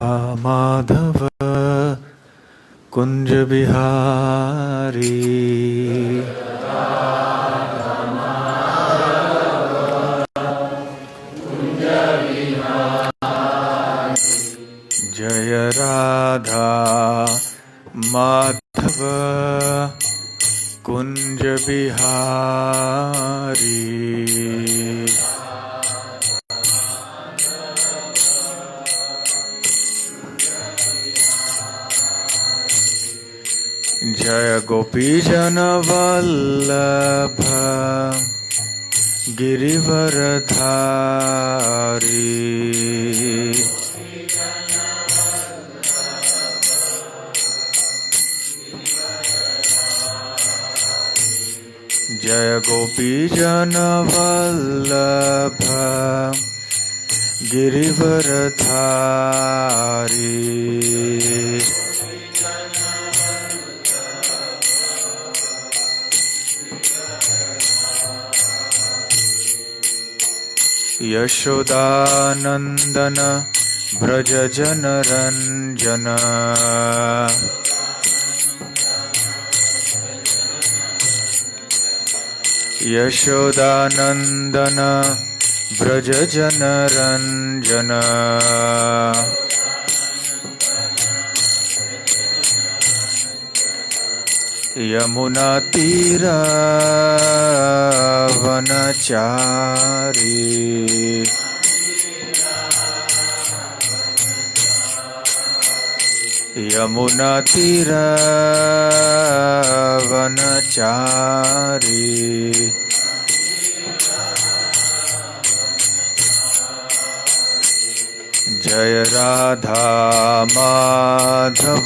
माधव कुंज बिहारी जय राधा माधव कुंज बिहारी जय गोपीजन वल्लभ गिरिवरधारी जय गोपीजन वल्लभ गिरिवरधारी यशोदानंदन व्रज जनरंजन यशोदानंदन व्रज जनरंजन यमुना तीरावनचारी यमुना तीरावनचारी जय राधा माधव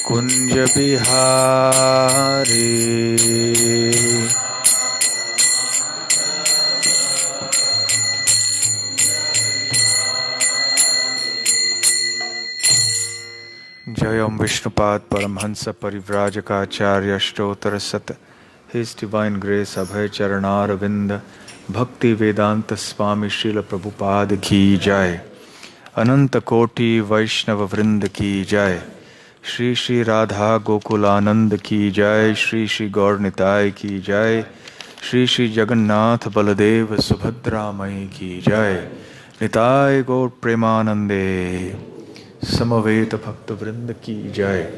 कुंज बिहारी जय ओम विष्णुपाद परमहंस परिव्राजकाचार्य अष्टोत्तर सत His Divine Grace अभय चरणारविंद भक्ति वेदांत स्वामी श्रील प्रभुपाद की जय। अनंत कोटि वैष्णव वृंद की जय। श्री श्री राधा गोकुलानंद की जय। श्री श्री गौर निताय की जय। श्री श्री जगन्नाथ बलदेव सुभद्रा मई की जय। निताय गौर प्रेमानंदे। समवेत भक्त वृंद की जय।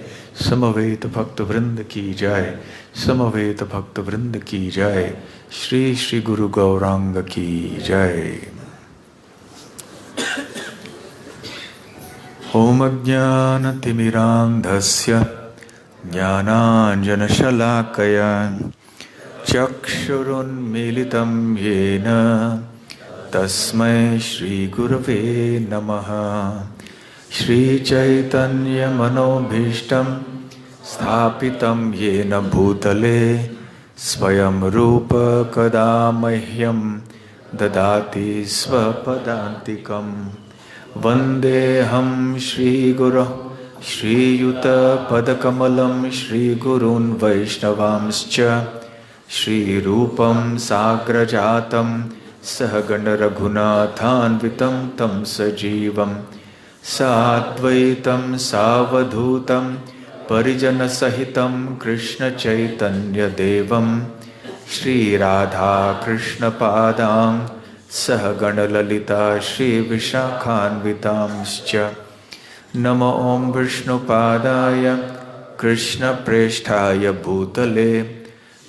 समवेत भक्त वृंद की जय। समवेत भक्त वृंद की जय। श्री श्री गुरु गौरांग की जय। ओम ज्ञानतिमिरान्धस्य ज्ञानाञ्जनशलाकया चक्षुरुन्मीलितं येन तस्मै श्रीगुरवे नमः। श्रीचैतन्यमनोभीष्टं स्थापितं येन भूतले स्वयं रूप कदा मह्यं ददाति स्वपदान्तिकम्। वन्देऽहं श्रीगुरोः श्रीयुतपदकमलं श्रीगुरून् वैष्णवांश्च श्रीरूपं साग्रजातं सहगणरघुनाथान्वितं तं सजीवं साद्वैतं सावधूतं परिजनसहितं कृष्णचैतन्यदेवं श्रीराधाकृष्णपादां सहगणललिता श्रीविशाखान्वितांश्च। नमो ॐ विष्णुपादाय कृष्णप्रेष्ठाय भूतले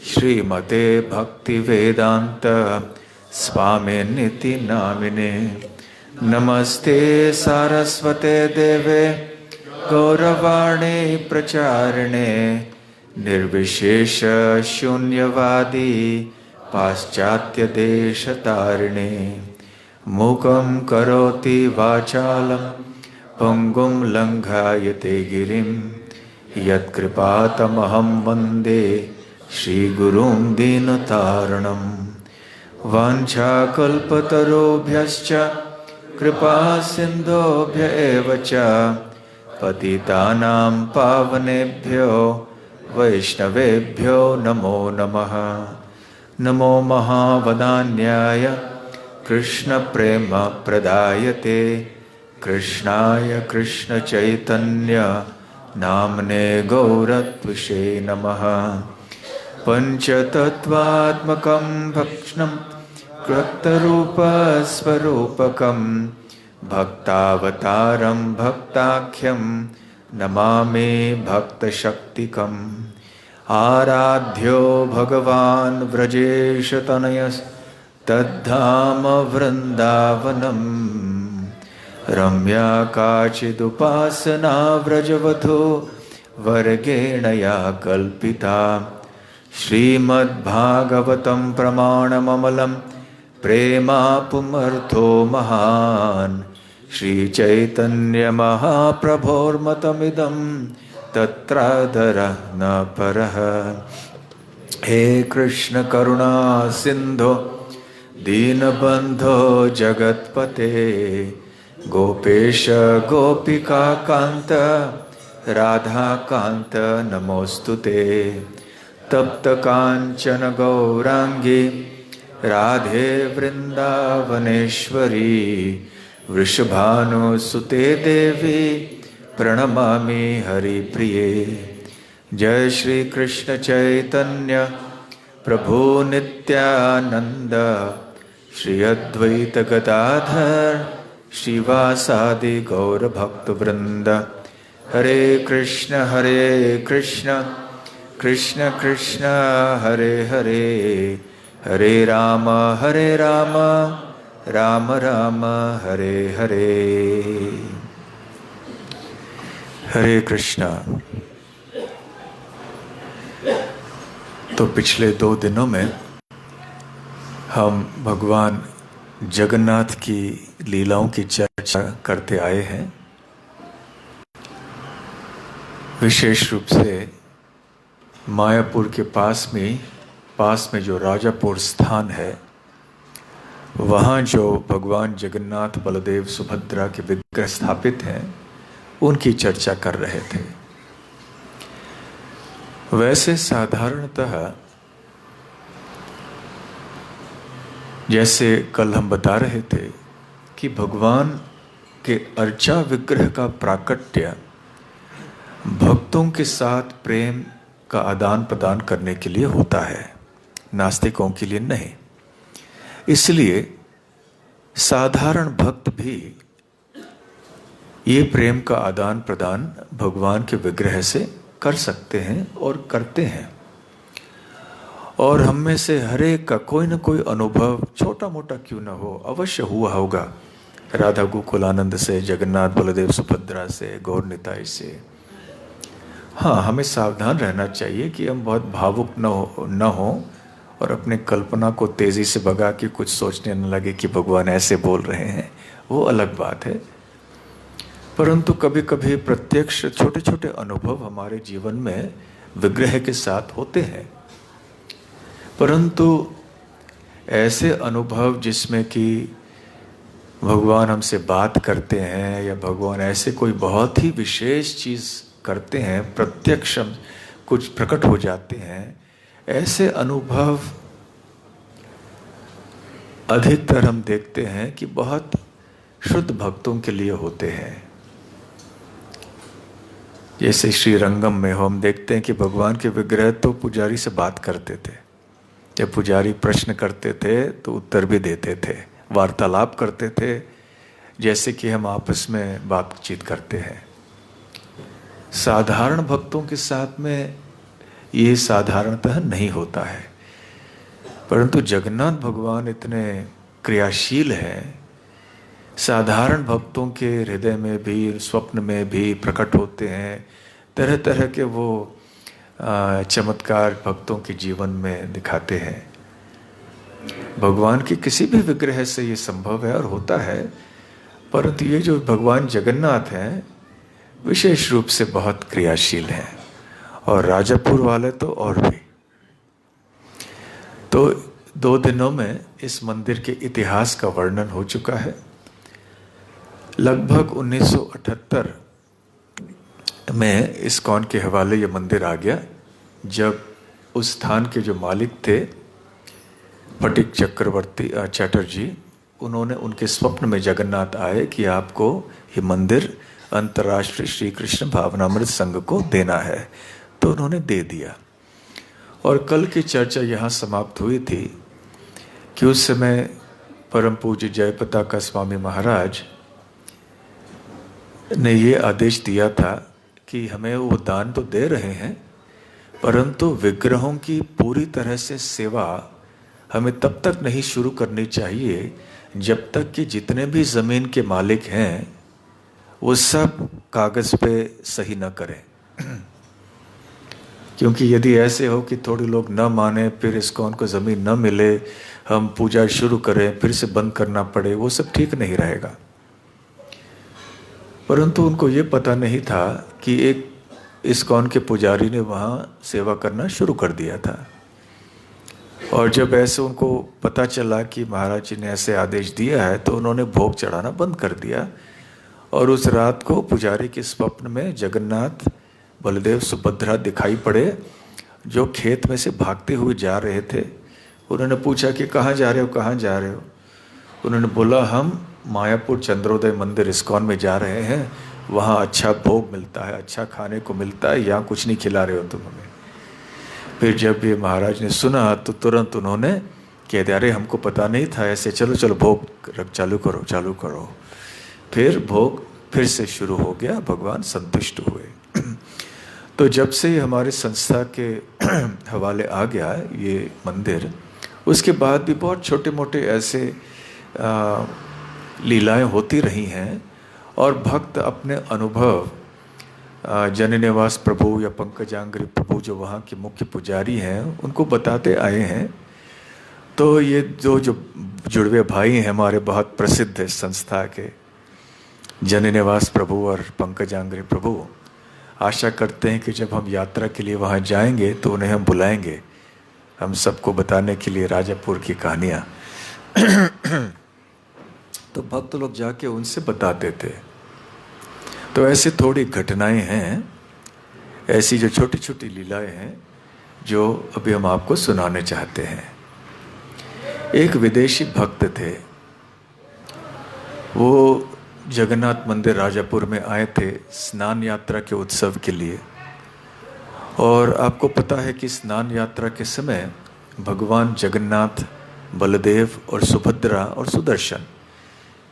श्रीमते भक्तिवेदान्त स्वामिनिति नामिने। नमस्ते सारस्वते देवे गौरवाणी प्रचारिणे निर्विशेष शून्यवादी पाश्चात्यदेशतारिणे। मूकं करोति वाचालं पङ्गुं लङ्घयते गिरिं यत्कृपातमहं वन्दे श्रीगुरुं दीनतारिणम्। वाञ्छाकल्पतरुभ्यश्च कृपा सिन्धुभ्य एव च पतितानां पावनेभ्यो वैष्णवेभ्यो नमो नमः। नमो महावदान्याय कृष्णप्रेमप्रदायते कृष्णाय कृष्ण चैतन्य नामने गौरत्विषे नमः। पंचतत्वात्मकं भक्षणं कृतरूपस्वरूपकं भक्तावतारं भक्ताख्यं नमामि भक्तशक्तिकम्। आराध्यो भगवान् व्रजेशतनयस्तद्धाम वृन्दावनम्। रम्या काचिदुपासना व्रजवधो वर्गेण या कल्पिता। श्रीमद्भागवतं प्रमाणममलं प्रेमापुमर्थो महान्। श्रीचैतन्यमहाप्रभोर्मतमिदं तत्रादरः न परः। हे कृष्ण करुणा सिन्धो दीनबन्धो जगत्पते गोपेश गोपिका कान्त राधाकान्त नमोऽस्तुते। तप्त कांचन गौरांगी राधे वृंदावनेश्वरी वृषभानुसुते देवी प्रणमामि हरिप्रिये। जय श्री कृष्ण चैतन्य प्रभु नित्यानंद श्री अद्वैत गदाधर श्रीवासादि गौर भक्त वृंद। हरे कृष्ण कृष्ण कृष्ण हरे हरे हरे राम राम राम हरे हरे। हरे कृष्णा। तो पिछले 2 दिनों में हम भगवान जगन्नाथ की लीलाओं की चर्चा करते आए हैं। विशेष रूप से मायापुर के पास में जो राजापुर स्थान है, वहाँ जो भगवान जगन्नाथ बलदेव सुभद्रा के विग्रह स्थापित हैं, उनकी चर्चा कर रहे थे। वैसे साधारणतः जैसे कल हम बता रहे थे कि भगवान के अर्चा विग्रह का प्राकट्य भक्तों के साथ प्रेम का आदान प्रदान करने के लिए होता है, नास्तिकों के लिए नहीं। इसलिए साधारण भक्त भी ये प्रेम का आदान प्रदान भगवान के विग्रह से कर सकते हैं और करते हैं। और हम में से हर एक का कोई ना कोई अनुभव छोटा मोटा क्यों ना हो अवश्य हुआ होगा, राधा गोकुलानंद से, जगन्नाथ बलदेव सुभद्रा से, गौर निताई से। हाँ, हमें सावधान रहना चाहिए कि हम बहुत भावुक न हो और अपने कल्पना को तेजी से भगा के कुछ सोचने न लगे कि भगवान ऐसे बोल रहे हैं, वो अलग बात है। परंतु कभी कभी प्रत्यक्ष छोटे छोटे अनुभव हमारे जीवन में विग्रह के साथ होते हैं। परंतु ऐसे अनुभव जिसमें कि भगवान हमसे बात करते हैं या भगवान ऐसे कोई बहुत ही विशेष चीज़ करते हैं, प्रत्यक्ष कुछ प्रकट हो जाते हैं, ऐसे अनुभव अधिकतर हम देखते हैं कि बहुत शुद्ध भक्तों के लिए होते हैं। जैसे श्री रंगम में हम देखते हैं कि भगवान के विग्रह तो पुजारी से बात करते थे। जब पुजारी प्रश्न करते थे तो उत्तर भी देते थे, वार्तालाप करते थे, जैसे कि हम आपस में बातचीत करते हैं। साधारण भक्तों के साथ में ये साधारणतः नहीं होता है, परंतु जगन्नाथ भगवान इतने क्रियाशील हैं, साधारण भक्तों के हृदय में भी, स्वप्न में भी प्रकट होते हैं। तरह तरह के वो चमत्कार भक्तों के जीवन में दिखाते हैं। भगवान के किसी भी विग्रह से ये संभव है और होता है, परंतु ये जो भगवान जगन्नाथ हैं विशेष रूप से बहुत क्रियाशील हैं, और राजापुर वाले तो और भी। तो 2 दिनों में इस मंदिर के इतिहास का वर्णन हो चुका है। लगभग 1978 में इस्कॉन के हवाले ये मंदिर आ गया, जब उस स्थान के जो मालिक थे फटिक चक्रवर्ती चैटर्जी, उन्होंने उनके स्वप्न में जगन्नाथ आए कि आपको ये मंदिर अंतर्राष्ट्रीय श्री कृष्ण भावनामृत संघ को देना है, तो उन्होंने दे दिया। और कल की चर्चा यहाँ समाप्त हुई थी कि उस समय परम पूज्य जयपताका स्वामी महाराज ने ये आदेश दिया था कि हमें वो दान तो दे रहे हैं, परंतु विग्रहों की पूरी तरह से सेवा हमें तब तक नहीं शुरू करनी चाहिए जब तक कि जितने भी ज़मीन के मालिक हैं वो सब कागज़ पे सही न करें। क्योंकि यदि ऐसे हो कि थोड़े लोग न माने, फिर इस्कॉन को ज़मीन न मिले, हम पूजा शुरू करें फिर से बंद करना पड़े, वो सब ठीक नहीं रहेगा। परंतु उनको ये पता नहीं था कि एक इस्कॉन के पुजारी ने वहाँ सेवा करना शुरू कर दिया था। और जब ऐसे उनको पता चला कि महाराज जी ने ऐसे आदेश दिया है, तो उन्होंने भोग चढ़ाना बंद कर दिया। और उस रात को पुजारी के स्वप्न में जगन्नाथ, बलदेव, सुभद्रा दिखाई पड़े, जो खेत में से भागते हुए जा रहे थे। उन्होंने पूछा कि कहाँ जा रहे हो, कहाँ जा रहे हो? उन्होंने बोला हम मायापुर चंद्रोदय मंदिर इस्कॉन में जा रहे हैं, वहाँ अच्छा भोग मिलता है, अच्छा खाने को मिलता है, यहाँ कुछ नहीं खिला रहे हो तुम हमें। फिर जब ये महाराज ने सुना तो तुरंत उन्होंने कह दिया, अरे हमको पता नहीं था ऐसे, चलो चलो भोग चालू करो, चालू करो। फिर भोग फिर से शुरू हो गया, भगवान संतुष्ट हुए। तो जब से हमारे संस्था के हवाले आ गया ये मंदिर, उसके बाद भी बहुत छोटे मोटे ऐसे लीलाएं होती रही हैं। और भक्त अपने अनुभव जननिवास प्रभु या पंकजांग्री प्रभु, जो वहाँ के मुख्य पुजारी हैं, उनको बताते आए हैं। तो ये जो जुड़वे भाई हैं हमारे, बहुत प्रसिद्ध है संस्था के, जननिवास प्रभु और पंकजांग्री प्रभु, आशा करते हैं कि जब हम यात्रा के लिए वहाँ जाएंगे तो उन्हें हम बुलाएंगे, हम सबको बताने के लिए राजापुर की कहानियाँ। तो भक्त लोग जाके उनसे बताते थे। तो ऐसे थोड़ी घटनाएं हैं, ऐसी जो छोटी छोटी लीलाएं हैं, जो अभी हम आपको सुनाने चाहते हैं। एक विदेशी भक्त थे, वो जगन्नाथ मंदिर राजापुर में आए थे स्नान यात्रा के उत्सव के लिए। और आपको पता है कि स्नान यात्रा के समय भगवान जगन्नाथ, बलदेव और सुभद्रा और सुदर्शन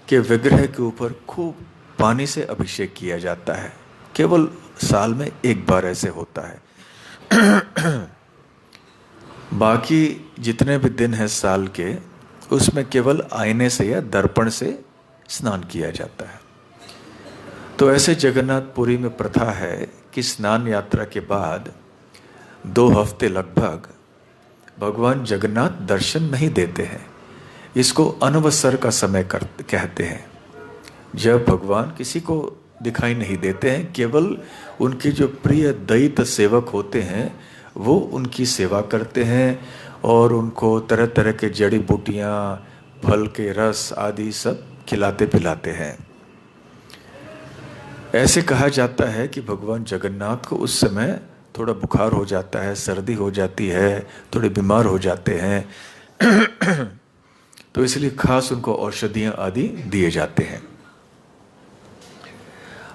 के विग्रह के ऊपर खूब पानी से अभिषेक किया जाता है। केवल साल में एक बार ऐसे होता है। बाकी जितने भी दिन हैं साल के, उसमें केवल आईने से या दर्पण से स्नान किया जाता है। तो ऐसे जगन्नाथपुरी में प्रथा है कि स्नान यात्रा के बाद 2 हफ्ते लगभग भगवान जगन्नाथ दर्शन नहीं देते हैं। इसको अनवसर का समय कहते हैं, जब भगवान किसी को दिखाई नहीं देते हैं। केवल उनके जो प्रिय दैत्य सेवक होते हैं वो उनकी सेवा करते हैं और उनको तरह तरह के जड़ी बूटियाँ, फल के रस आदि सब खिलाते पिलाते हैं। ऐसे कहा जाता है कि भगवान जगन्नाथ को उस समय थोड़ा बुखार हो जाता है, सर्दी हो जाती है, थोड़े बीमार हो जाते हैं। तो इसलिए खास उनको औषधियाँ आदि दिए जाते हैं।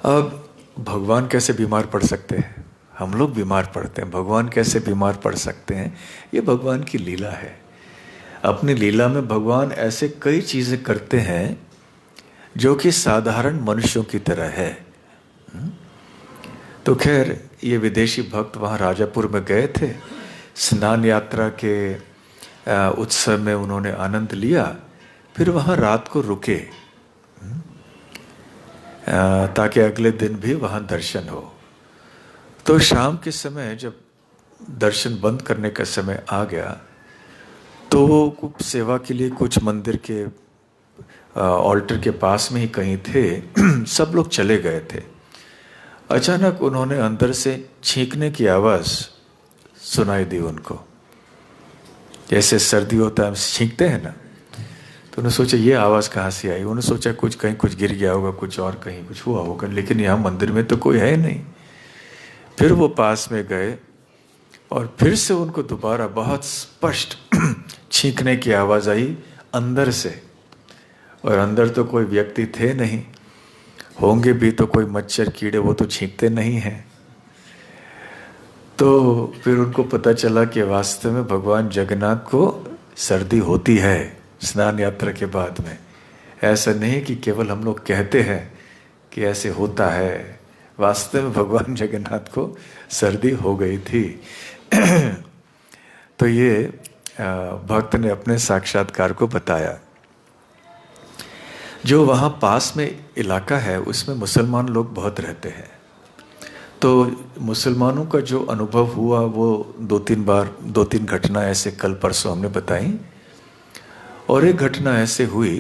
अब भगवान कैसे बीमार पड़ सकते हैं? हम लोग बीमार पड़ते हैं, भगवान कैसे बीमार पड़ सकते हैं? ये भगवान की लीला है। अपनी लीला में भगवान ऐसे कई चीज़ें करते हैं जो कि साधारण मनुष्यों की तरह है। तो खैर, ये विदेशी भक्त वहाँ राजापुर में गए थे, स्नान यात्रा के उत्सव में उन्होंने आनंद लिया, फिर वहाँ रात को रुके ताकि अगले दिन भी वहाँ दर्शन हो। तो शाम के समय जब दर्शन बंद करने का समय आ गया, तो वो सेवा के लिए कुछ मंदिर के ऑल्टर के पास में ही कहीं थे, सब लोग चले गए थे। अचानक उन्होंने अंदर से छींकने की आवाज़ सुनाई दी उनको। जैसे सर्दी होता है, हम छींकते हैं ना, तो उन्होंने सोचा ये आवाज़ कहाँ से आई। उन्होंने सोचा कुछ कहीं कुछ गिर गया होगा, कुछ और कहीं कुछ हुआ होगा, लेकिन यहाँ मंदिर में तो कोई है नहीं। फिर वो पास में गए और फिर से उनको दोबारा बहुत स्पष्ट छींकने की आवाज़ आई अंदर से। और अंदर तो कोई व्यक्ति थे नहीं, होंगे भी तो कोई मच्छर कीड़े, वो तो छींकते नहीं हैं। तो फिर उनको पता चला कि वास्तव में भगवान जगन्नाथ को सर्दी होती है स्नान यात्रा के बाद में। ऐसा नहीं कि केवल हम लोग कहते हैं कि ऐसे होता है, वास्तव में भगवान जगन्नाथ को सर्दी हो गई थी। तो ये भक्त ने अपने साक्षात्कार को बताया। जो वहाँ पास में इलाका है उसमें मुसलमान लोग बहुत रहते हैं, तो मुसलमानों का जो अनुभव हुआ वो दो तीन घटना ऐसे कल परसों हमने बताई। और एक घटना ऐसे हुई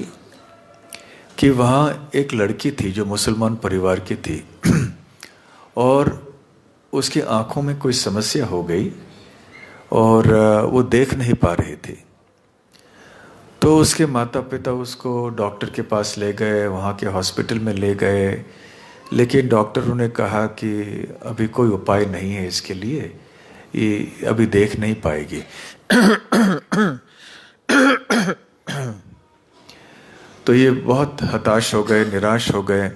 कि वहाँ एक लड़की थी जो मुसलमान परिवार की थी और उसकी आंखों में कोई समस्या हो गई और वो देख नहीं पा रही थी। तो उसके माता पिता उसको डॉक्टर के पास ले गए, वहाँ के हॉस्पिटल में ले गए, लेकिन डॉक्टरों ने कहा कि अभी कोई उपाय नहीं है इसके लिए, ये अभी देख नहीं पाएगी। तो ये बहुत हताश हो गए, निराश हो गए।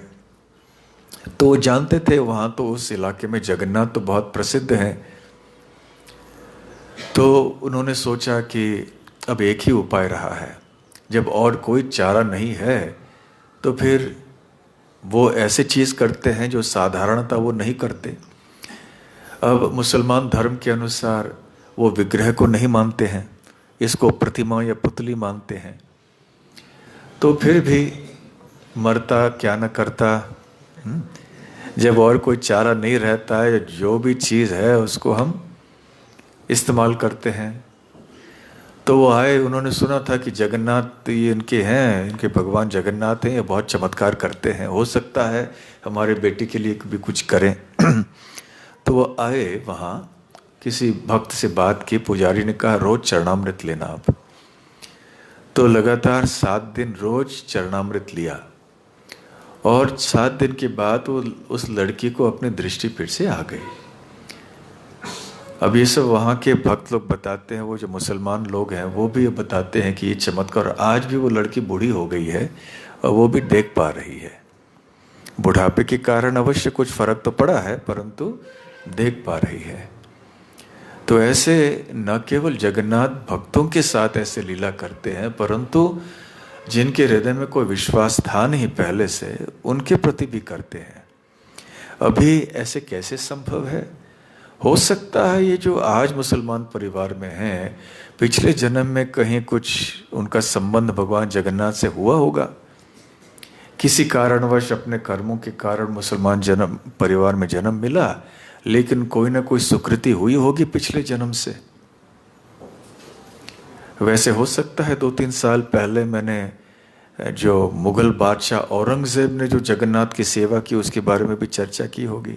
तो वो जानते थे वहाँ तो उस इलाके में जगन्नाथ तो बहुत प्रसिद्ध हैं। तो उन्होंने सोचा कि अब एक ही उपाय रहा है, जब और कोई चारा नहीं है तो फिर वो ऐसे चीज़ करते हैं जो साधारणतः वो नहीं करते। अब मुसलमान धर्म के अनुसार वो विग्रह को नहीं मानते हैं, इसको प्रतिमा या पुतली मानते हैं। तो फिर भी मरता क्या न करता, जब और कोई चारा नहीं रहता है, जो भी चीज़ है उसको हम इस्तेमाल करते हैं। तो वो आए, उन्होंने सुना था कि जगन्नाथ ये इनके हैं, इनके भगवान जगन्नाथ हैं, ये बहुत चमत्कार करते हैं, हो सकता है हमारे बेटी के लिए भी कुछ करें। तो वो आए, वहाँ किसी भक्त से बात की, पुजारी ने कहा रोज चरणामृत लेना आप। तो लगातार 7 दिन रोज चरणामृत लिया और 7 दिन के बाद वो उस लड़की को अपनी दृष्टि फिर से आ गई। अब ये सब वहाँ के भक्त लोग बताते हैं, वो जो मुसलमान लोग हैं वो भी बताते हैं कि ये चमत्कार, आज भी वो लड़की बूढ़ी हो गई है और वो भी देख पा रही है। बुढ़ापे के कारण अवश्य कुछ फर्क तो पड़ा है, परंतु देख पा रही है। तो ऐसे न केवल जगन्नाथ भक्तों के साथ ऐसे लीला करते हैं, परंतु जिनके हृदय में कोई विश्वास था नहीं पहले से, उनके प्रति भी करते हैं। अभी ऐसे कैसे संभव है? हो सकता है ये जो आज मुसलमान परिवार में हैं, पिछले जन्म में कहीं कुछ उनका संबंध भगवान जगन्नाथ से हुआ होगा। किसी कारणवश अपने कर्मों के कारण मुसलमान जन्म परिवार में जन्म मिला, लेकिन कोई ना कोई सुकृति हुई होगी पिछले जन्म से। वैसे हो सकता है 2-3 साल पहले मैंने जो मुगल बादशाह औरंगजेब ने जो जगन्नाथ की सेवा की उसके बारे में भी चर्चा की होगी।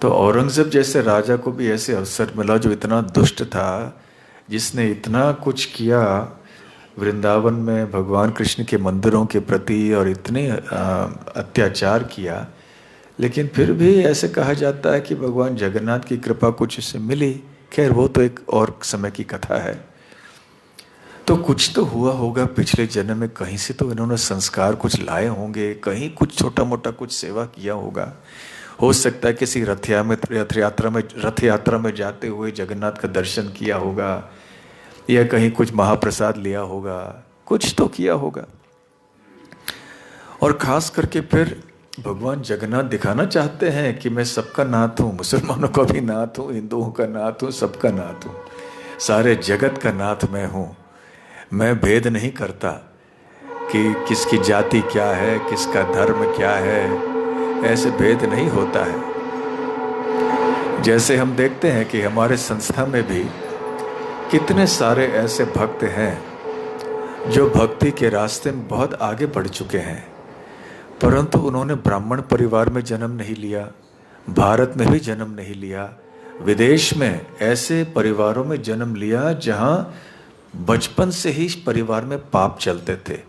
तो औरंगजेब जैसे राजा को भी ऐसे अवसर मिला जो इतना दुष्ट था, जिसने इतना कुछ किया वृंदावन में भगवान कृष्ण के मंदिरों के प्रति और इतने अत्याचार किया, लेकिन फिर भी ऐसे कहा जाता है कि भगवान जगन्नाथ की कृपा कुछ उससे मिली। खैर वो तो एक और समय की कथा है। तो कुछ तो हुआ होगा पिछले जन्म में, कहीं से तो इन्होंने संस्कार कुछ लाए होंगे, कहीं कुछ छोटा मोटा कुछ सेवा किया होगा। हो सकता है किसी रथ यात्रा में जाते हुए जगन्नाथ का दर्शन किया होगा, या कहीं कुछ महाप्रसाद लिया होगा, कुछ तो किया होगा। और खास करके फिर भगवान जगन्नाथ दिखाना चाहते हैं कि मैं सबका नाथ हूँ, मुसलमानों का भी नाथ हूँ, हिंदुओं का नाथ हूँ, सबका नाथ हूँ, सारे जगत का नाथ मैं हूँ। मैं भेद नहीं करता कि किसकी जाति क्या है, किसका धर्म क्या है, ऐसे भेद नहीं होता है। जैसे हम देखते हैं कि हमारे संस्था में भी कितने सारे ऐसे भक्त हैं जो भक्ति के रास्ते में बहुत आगे बढ़ चुके हैं, परंतु उन्होंने ब्राह्मण परिवार में जन्म नहीं लिया, भारत में भी जन्म नहीं लिया, विदेश में ऐसे परिवारों में जन्म लिया जहां बचपन से ही परिवार में पाप चलते थे,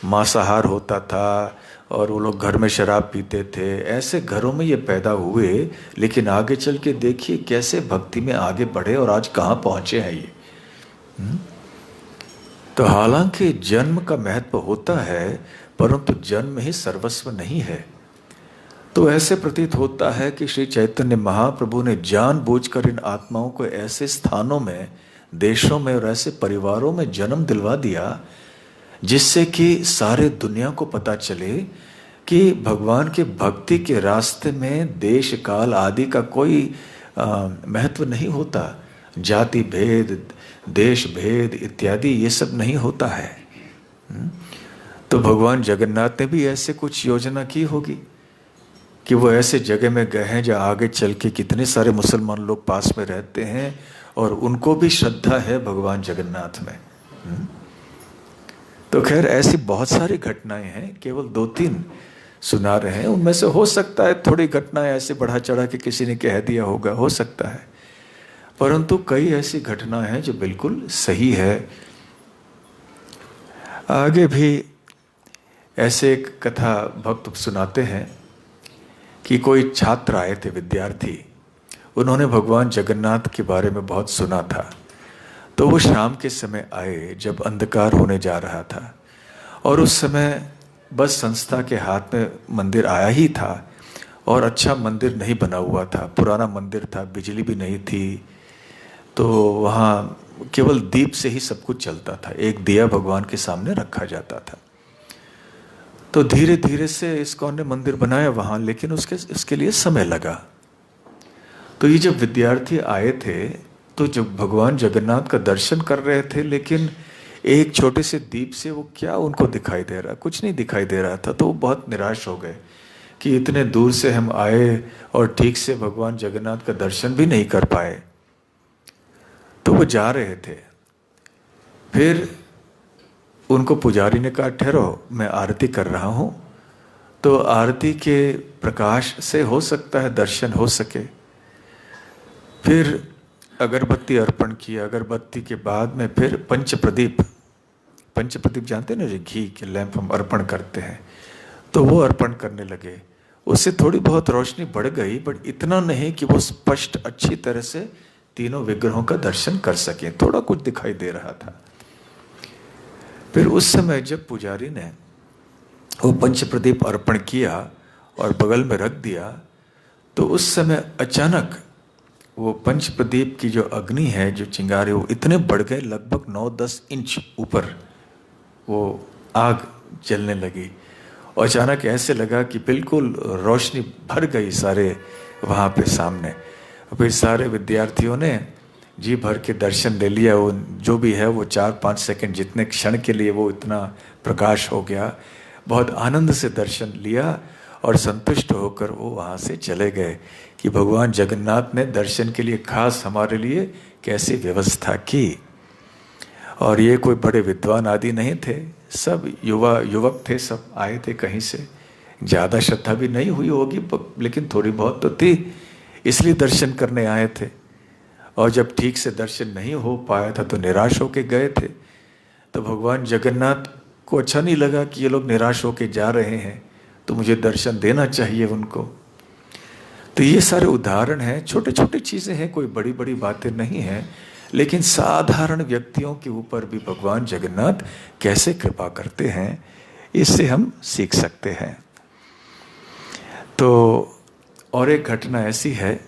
मांसाहार होता था और वो लोग घर में शराब पीते थे। ऐसे घरों में ये पैदा हुए, लेकिन आगे चल के देखिए कैसे भक्ति में आगे बढ़े और आज कहाँ पहुँचे हैं ये। तो हालांकि जन्म का महत्व होता है, परंतु जन्म ही सर्वस्व नहीं है। तो ऐसे प्रतीत होता है कि श्री चैतन्य महाप्रभु ने जानबूझकर इन आत्माओं को ऐसे स्थानों में, देशों में और ऐसे परिवारों में जन्म दिलवा दिया जिससे कि सारे दुनिया को पता चले कि भगवान के भक्ति के रास्ते में देश काल आदि का कोई महत्व नहीं होता। जाति भेद, देश भेद इत्यादि ये सब नहीं होता है। तो भगवान जगन्नाथ ने भी ऐसे कुछ योजना की होगी कि वो ऐसे जगह में गए हैं जहाँ आगे चल के कितने सारे मुसलमान लोग पास में रहते हैं और उनको भी श्रद्धा है भगवान जगन्नाथ में। तो खैर ऐसी बहुत सारी घटनाएं हैं, केवल 2-3 सुना रहे हैं। उनमें से हो सकता है थोड़ी घटनाएं ऐसे बढ़ा चढ़ा के किसी ने कह दिया होगा, हो सकता है, परंतु कई ऐसी घटनाएं हैं जो बिल्कुल सही है। आगे भी ऐसे एक कथा भक्त सुनाते हैं कि कोई छात्र आए थे, विद्यार्थी, उन्होंने भगवान जगन्नाथ के बारे में बहुत सुना था। तो वो शाम के समय आए जब अंधकार होने जा रहा था, और उस समय बस संस्था के हाथ में मंदिर आया ही था, और अच्छा मंदिर नहीं बना हुआ था, पुराना मंदिर था, बिजली भी नहीं थी। तो वहाँ केवल दीप से ही सब कुछ चलता था, एक दिया भगवान के सामने रखा जाता था। तो धीरे धीरे से इस्कॉन ने मंदिर बनाया वहाँ, लेकिन उसके लिए समय लगा। तो ये जब विद्यार्थी आए थे तो जब भगवान जगन्नाथ का दर्शन कर रहे थे, लेकिन एक छोटे से दीप से वो क्या उनको दिखाई दे रहा, कुछ नहीं दिखाई दे रहा था। तो वो बहुत निराश हो गए कि इतने दूर से हम आए और ठीक से भगवान जगन्नाथ का दर्शन भी नहीं कर पाए। तो वो जा रहे थे, फिर उनको पुजारी ने कहा ठहरो, मैं आरती कर रहा हूँ। तो आरती के प्रकाश से हो सकता है दर्शन हो सके। फिर अगरबत्ती अर्पण किया, अगरबत्ती के बाद में फिर पंचप्रदीप जानते हैं ना, जो घी के लैंप हम अर्पण करते हैं, तो वो अर्पण करने लगे। उससे थोड़ी बहुत रोशनी बढ़ गई, बट इतना नहीं कि वो स्पष्ट अच्छी तरह से तीनों विग्रहों का दर्शन कर सके, थोड़ा कुछ दिखाई दे रहा था। फिर उस समय जब पुजारी ने वो पंचप्रदीप अर्पण किया और बगल में रख दिया, तो उस समय अचानक वो पंचप्रदीप की जो अग्नि है, जो चिंगारे, वो इतने बढ़ गए, लगभग 9-10 इंच ऊपर वो आग जलने लगी। और अचानक ऐसे लगा कि बिल्कुल रोशनी भर गई सारे वहाँ पे सामने। फिर सारे विद्यार्थियों ने जी भर के दर्शन ले लिया। वो जो भी है वो 4-5 सेकंड जितने क्षण के लिए वो इतना प्रकाश हो गया, बहुत आनंद से दर्शन लिया और संतुष्ट होकर वो वहाँ से चले गए कि भगवान जगन्नाथ ने दर्शन के लिए खास हमारे लिए कैसी व्यवस्था की। और ये कोई बड़े विद्वान आदि नहीं थे, सब युवक थे, सब आए थे कहीं से। ज़्यादा श्रद्धा भी नहीं हुई होगी, लेकिन थोड़ी बहुत तो थी, इसलिए दर्शन करने आए थे। और जब ठीक से दर्शन नहीं हो पाया था तो निराश होके गए थे। तो भगवान जगन्नाथ को अच्छा नहीं लगा कि ये लोग निराश होके जा रहे हैं, तो मुझे दर्शन देना चाहिए उनको। तो ये सारे उदाहरण हैं, छोटे छोटे चीज़ें हैं, कोई बड़ी बड़ी बातें नहीं हैं, लेकिन साधारण व्यक्तियों के ऊपर भी भगवान जगन्नाथ कैसे कृपा करते हैं, इससे हम सीख सकते हैं। तो और एक घटना ऐसी है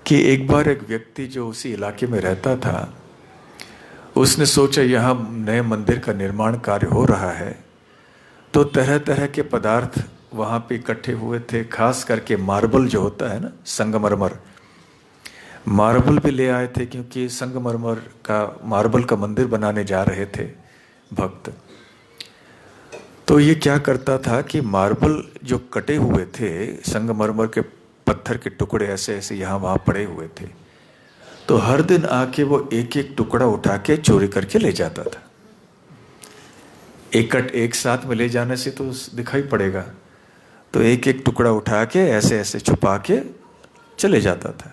कि एक बार एक व्यक्ति जो उसी इलाके में रहता था, उसने सोचा यहाँ नए मंदिर का निर्माण कार्य हो रहा है, तो तरह तरह के पदार्थ वहाँ पे इकट्ठे हुए थे, खास करके मार्बल जो होता है ना, संगमरमर, मार्बल भी ले आए थे, क्योंकि संगमरमर का मार्बल का मंदिर बनाने जा रहे थे भक्त। तो ये क्या करता था कि मार्बल जो कटे हुए थे, संगमरमर के पत्थर के टुकड़े ऐसे ऐसे यहाँ वहाँ पड़े हुए थे, तो हर दिन आके वो एक एक टुकड़ा उठा के चोरी करके ले जाता था। एक साथ में ले जाने से तो दिखाई पड़ेगा, तो एक एक टुकड़ा उठा के ऐसे ऐसे छुपा के चले जाता था।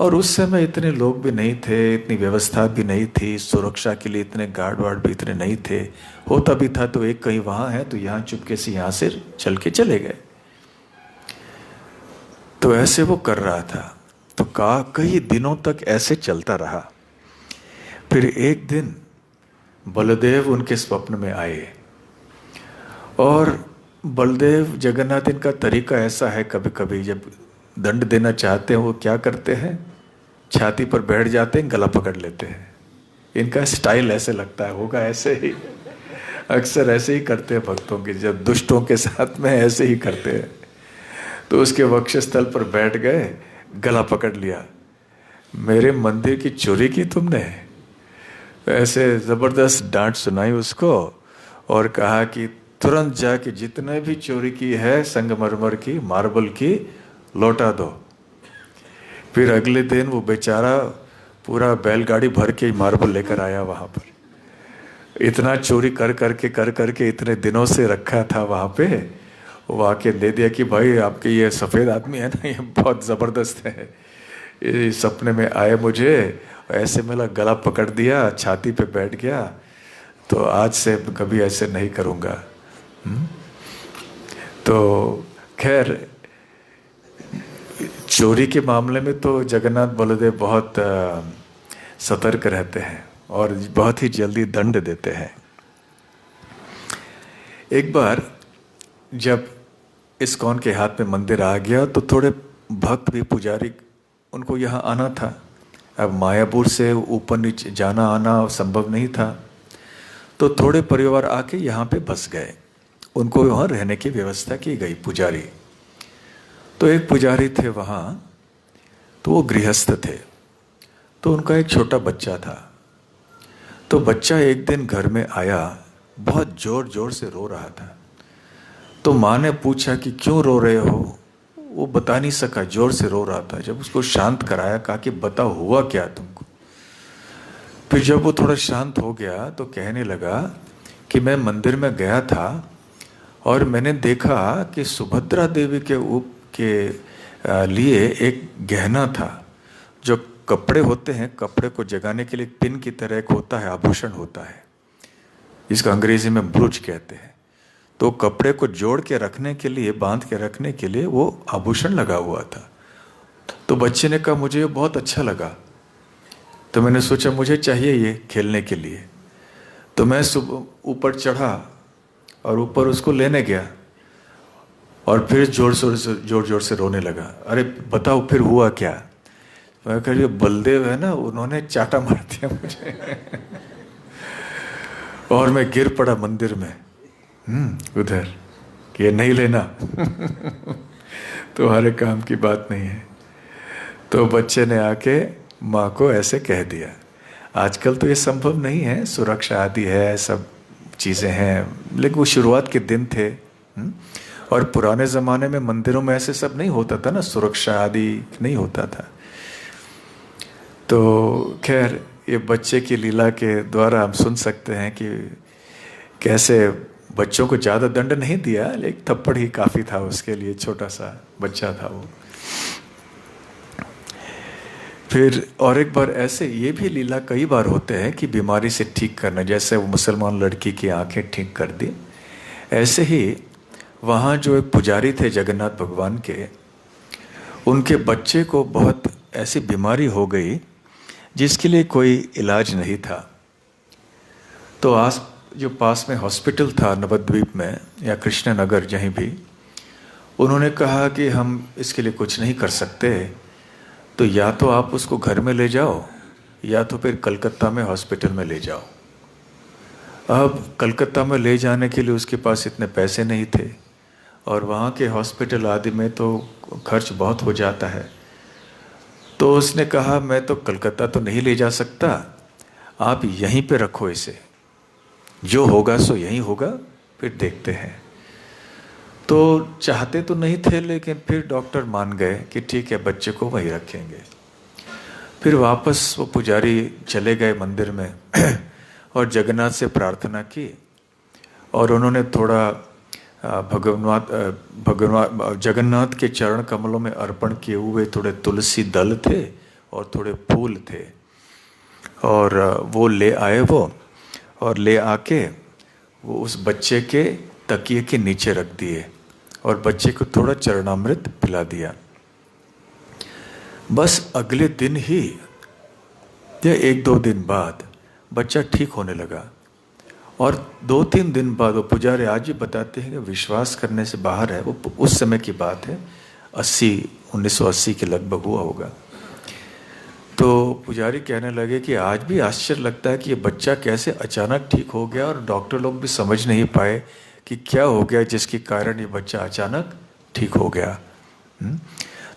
और उस समय इतने लोग भी नहीं थे, इतनी व्यवस्था भी नहीं थी, सुरक्षा के लिए इतने गार्ड वार्ड भी इतने नहीं थे। होता भी था तो एक कहीं वहाँ है तो यहाँ चुपके से यहाँ से चल के चले गए। तो ऐसे वो कर रहा था, तो कई दिनों तक ऐसे चलता रहा। फिर एक दिन बलदेव उनके स्वप्न में आए। और बलदेव जगन्नाथ, इनका तरीका ऐसा है, कभी कभी जब दंड देना चाहते हैं वो क्या करते हैं, छाती पर बैठ जाते हैं, गला पकड़ लेते हैं। इनका स्टाइल ऐसे लगता है होगा, ऐसे ही अक्सर ऐसे ही करते हैं भक्तों के, जब दुष्टों के साथ में ऐसे ही करते हैं। तो उसके वक्षस्थल पर बैठ गए, गला पकड़ लिया, मेरे मंदिर की चोरी की तुमने। ऐसे जबरदस्त डांट सुनाई उसको और कहा कि तुरंत जाके जितने भी चोरी की है संगमरमर की, मार्बल की, लौटा दो। फिर अगले दिन वो बेचारा पूरा बैलगाड़ी भर के मार्बल लेकर आया वहां पर। इतना चोरी कर करके इतने दिनों से रखा था वहां पे, वो आके दे दिया कि भाई आपके ये सफ़ेद आदमी है ना, ये बहुत ज़बरदस्त है, ये सपने में आए मुझे, ऐसे मेरा गला पकड़ दिया, छाती पे बैठ गया, तो आज से कभी ऐसे नहीं करूँगा। तो खैर, चोरी के मामले में तो जगन्नाथ बलदेव बहुत सतर्क रहते हैं और बहुत ही जल्दी दंड देते हैं। एक बार जब इस्कॉन के हाथ में मंदिर आ गया तो थोड़े भक्त भी, पुजारी, उनको यहाँ आना था। अब मायापुर से ऊपर नीचे जाना आना संभव नहीं था, तो थोड़े परिवार आके यहाँ पे बस गए, उनको वहाँ रहने की व्यवस्था की गई, पुजारी। तो एक पुजारी थे वहाँ, तो वो गृहस्थ थे, तो उनका एक छोटा बच्चा था। तो बच्चा एक दिन घर में आया, बहुत जोर जोर से रो रहा था। तो माँ ने पूछा कि क्यों रो रहे हो, वो बता नहीं सका, जोर से रो रहा था। जब उसको शांत कराया, कहा कि बताओ हुआ क्या तुमको। फिर जब वो थोड़ा शांत हो गया तो कहने लगा कि मैं मंदिर में गया था और मैंने देखा कि सुभद्रा देवी के लिए एक गहना था, जो कपड़े होते हैं, कपड़े को जगाने के लिए पिन की तरह एक होता है, आभूषण होता है, जिसको अंग्रेजी में ब्रूच कहते हैं। तो कपड़े को जोड़ के रखने के लिए, बांध के रखने के लिए वो आभूषण लगा हुआ था। तो बच्चे ने कहा मुझे ये बहुत अच्छा लगा, तो मैंने सोचा मुझे चाहिए ये खेलने के लिए। तो मैं सुबह ऊपर चढ़ा और ऊपर उसको लेने गया और फिर जोर जोर से रोने लगा। अरे बताओ फिर हुआ क्या। मैं कह रही, बलदेव है ना, उन्होंने चाटा मार दिया मुझे और मैं गिर पड़ा मंदिर में उधर, कि ये नहीं लेना तुम्हारे काम की बात नहीं है। तो बच्चे ने आके माँ को ऐसे कह दिया। आजकल तो ये संभव नहीं है, सुरक्षा आदि है, सब चीज़ें हैं, लेकिन वो शुरुआत के दिन थे। और पुराने ज़माने में मंदिरों में ऐसे सब नहीं होता था ना, सुरक्षा आदि नहीं होता था। तो खैर, ये बच्चे की लीला के द्वारा हम सुन सकते हैं कि कैसे बच्चों को ज़्यादा दंड नहीं दिया, लेकिन थप्पड़ ही काफ़ी था उसके लिए, छोटा सा बच्चा था वो। फिर और एक बार ऐसे ये भी लीला कई बार होते हैं कि बीमारी से ठीक करना, जैसे वो मुसलमान लड़की की आंखें ठीक कर दी, ऐसे ही वहाँ जो एक पुजारी थे जगन्नाथ भगवान के, उनके बच्चे को बहुत ऐसी बीमारी हो गई जिसके लिए कोई इलाज नहीं था। तो जो पास में हॉस्पिटल था नवद्वीप में या कृष्णनगर, जहीं भी, उन्होंने कहा कि हम इसके लिए कुछ नहीं कर सकते, तो या तो आप उसको घर में ले जाओ या तो फिर कलकत्ता में हॉस्पिटल में ले जाओ। अब कलकत्ता में ले जाने के लिए उसके पास इतने पैसे नहीं थे और वहाँ के हॉस्पिटल आदि में तो खर्च बहुत हो जाता है। तो उसने कहा मैं तो कलकत्ता तो नहीं ले जा सकता, आप यहीं पे रखो इसे, जो होगा सो यहीं होगा, फिर देखते हैं। तो चाहते तो नहीं थे, लेकिन फिर डॉक्टर मान गए कि ठीक है, बच्चे को वहीं रखेंगे। फिर वापस वो पुजारी चले गए मंदिर में और जगन्नाथ से प्रार्थना की और उन्होंने थोड़ा जगन्नाथ के चरण कमलों में अर्पण किए हुए थोड़े तुलसी दल थे और थोड़े फूल थे, और वो ले आए वो, और ले आके वो उस बच्चे के तकिए के नीचे रख दिए और बच्चे को थोड़ा चरणामृत पिला दिया। बस अगले दिन ही या 1-2 दिन बाद बच्चा ठीक होने लगा, और 2-3 दिन बाद वो पुजारी आज भी बताते हैं कि विश्वास करने से बाहर है। वो उस समय की बात है, 1980 के लगभग हुआ होगा। तो पुजारी कहने लगे कि आज भी आश्चर्य लगता है कि ये बच्चा कैसे अचानक ठीक हो गया, और डॉक्टर लोग भी समझ नहीं पाए कि क्या हो गया जिसके कारण ये बच्चा अचानक ठीक हो गया।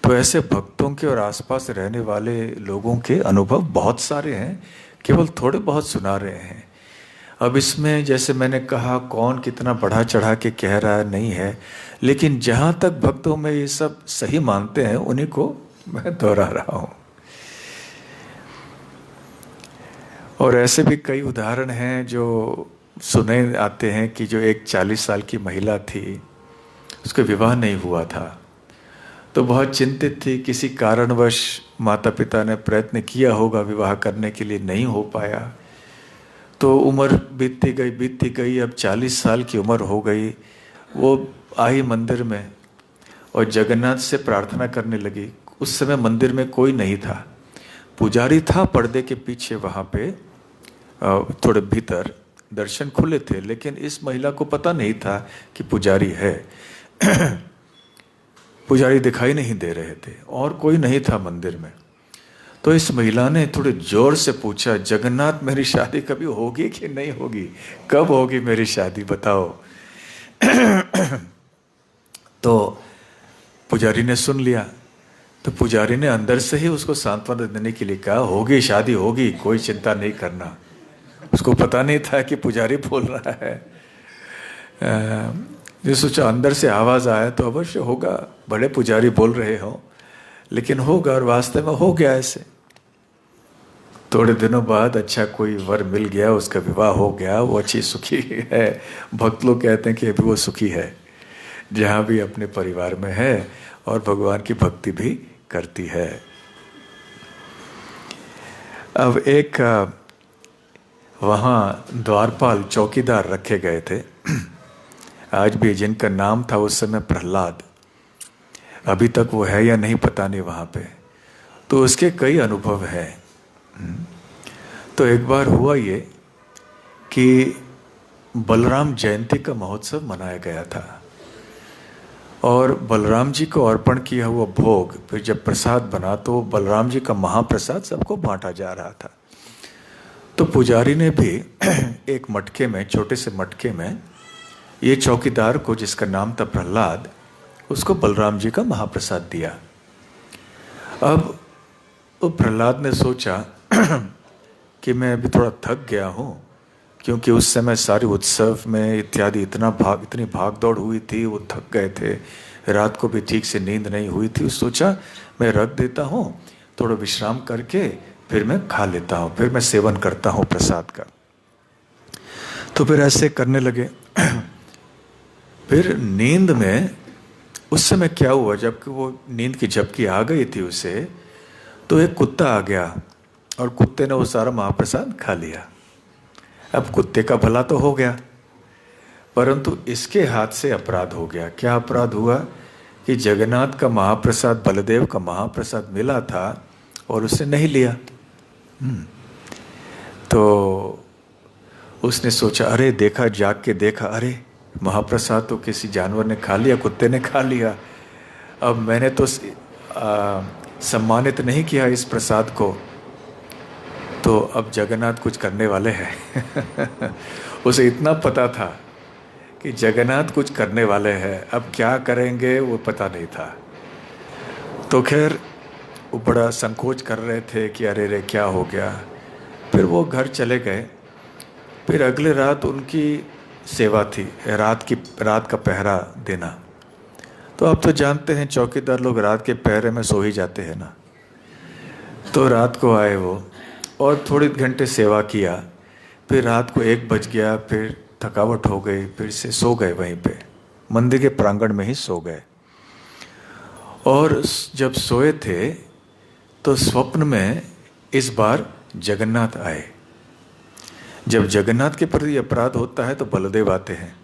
तो ऐसे भक्तों के और आसपास रहने वाले लोगों के अनुभव बहुत सारे हैं, केवल थोड़े बहुत सुना रहे हैं। अब इसमें जैसे मैंने कहा, कौन कितना बढ़ा चढ़ा के कह रहा है नहीं है, लेकिन जहाँ तक भक्तों में ये सब सही मानते हैं उन्हीं को मैं दोहरा रहा हूँ। और ऐसे भी कई उदाहरण हैं जो सुने आते हैं कि जो एक 40 साल की महिला थी, उसका विवाह नहीं हुआ था, तो बहुत चिंतित थी। किसी कारणवश माता पिता ने प्रयत्न किया होगा विवाह करने के लिए, नहीं हो पाया। तो उम्र बीतती गई, अब 40 साल की उम्र हो गई। वो आई मंदिर में और जगन्नाथ से प्रार्थना करने लगी। उस समय मंदिर में कोई नहीं था, पुजारी था पर्दे के पीछे वहाँ पे, थोड़े भीतर दर्शन खुले थे, लेकिन इस महिला को पता नहीं था कि पुजारी है। पुजारी दिखाई नहीं दे रहे थे और कोई नहीं था मंदिर में। तो इस महिला ने थोड़े जोर से पूछा, जगन्नाथ मेरी शादी कभी होगी कि नहीं होगी, कब होगी मेरी शादी बताओ। तो पुजारी ने सुन लिया। तो पुजारी ने अंदर से ही उसको सांत्वना देने के लिए कहा, होगी शादी होगी, कोई चिंता नहीं करना। उसको पता नहीं था कि पुजारी बोल रहा है। ये सोचा अंदर से आवाज आया तो अवश्य होगा, बड़े पुजारी बोल रहे हो, लेकिन होगा, और वास्तव में हो गया ऐसे। थोड़े दिनों बाद अच्छा कोई वर मिल गया, उसका विवाह हो गया, वो अच्छी सुखी है। भक्त लोग कहते हैं कि अभी वो सुखी है, जहाँ भी अपने परिवार में है और भगवान की भक्ति भी करती है। अब एक वहाँ द्वारपाल चौकीदार रखे गए थे, आज भी, जिनका नाम था उस समय प्रहलाद। अभी तक वो है या नहीं पता नहीं वहाँ पे। तो उसके कई अनुभव हैं। तो एक बार हुआ ये कि बलराम जयंती का महोत्सव मनाया गया था और बलराम जी को अर्पण किया हुआ भोग फिर जब प्रसाद बना तो बलराम जी का महाप्रसाद सबको बांटा जा रहा था। तो पुजारी ने भी एक मटके में, छोटे से मटके में, ये चौकीदार को, जिसका नाम था प्रहलाद, उसको बलराम जी का महाप्रसाद दिया। अब वो प्रहलाद ने सोचा कि मैं अभी थोड़ा थक गया हूँ, क्योंकि उस समय सारे उत्सव में इत्यादि इतनी भाग दौड़ हुई थी, वो थक गए थे, रात को भी ठीक से नींद नहीं हुई थी। सोचा मैं रख देता हूँ, थोड़ा विश्राम करके फिर मैं खा लेता हूँ, फिर मैं सेवन करता हूँ प्रसाद का। तो फिर ऐसे करने लगे। फिर नींद में उस समय क्या हुआ, जबकि वो नींद की झपकी आ गई थी उसे, तो एक कुत्ता आ गया और कुत्ते ने वो सारा महाप्रसाद खा लिया। अब कुत्ते का भला तो हो गया, परंतु इसके हाथ से अपराध हो गया। क्या अपराध हुआ कि जगन्नाथ का महाप्रसाद, बलदेव का महाप्रसाद मिला था और उसने नहीं लिया। तो उसने सोचा, अरे देखा, जाग के देखा, अरे महाप्रसाद तो किसी जानवर ने खा लिया, कुत्ते ने खा लिया। अब मैंने तो सम्मानित नहीं किया इस प्रसाद को, तो अब जगन्नाथ कुछ करने वाले हैं। उसे इतना पता था कि जगन्नाथ कुछ करने वाले हैं, अब क्या करेंगे वो पता नहीं था। तो खैर वो बड़ा संकोच कर रहे थे कि अरे रे क्या हो गया। फिर वो घर चले गए। फिर अगले रात उनकी सेवा थी, रात का पहरा देना। तो आप तो जानते हैं चौकीदार लोग रात के पहरे में सो ही जाते हैं ना। तो रात को आए वो और थोड़ी घंटे सेवा किया। फिर रात को 1 बज गया, फिर थकावट हो गई, फिर से सो गए, वहीं पे मंदिर के प्रांगण में ही सो गए। और जब सोए थे तो स्वप्न में इस बार जगन्नाथ आए। जब जगन्नाथ के प्रति अपराध होता है तो बलदेव आते हैं,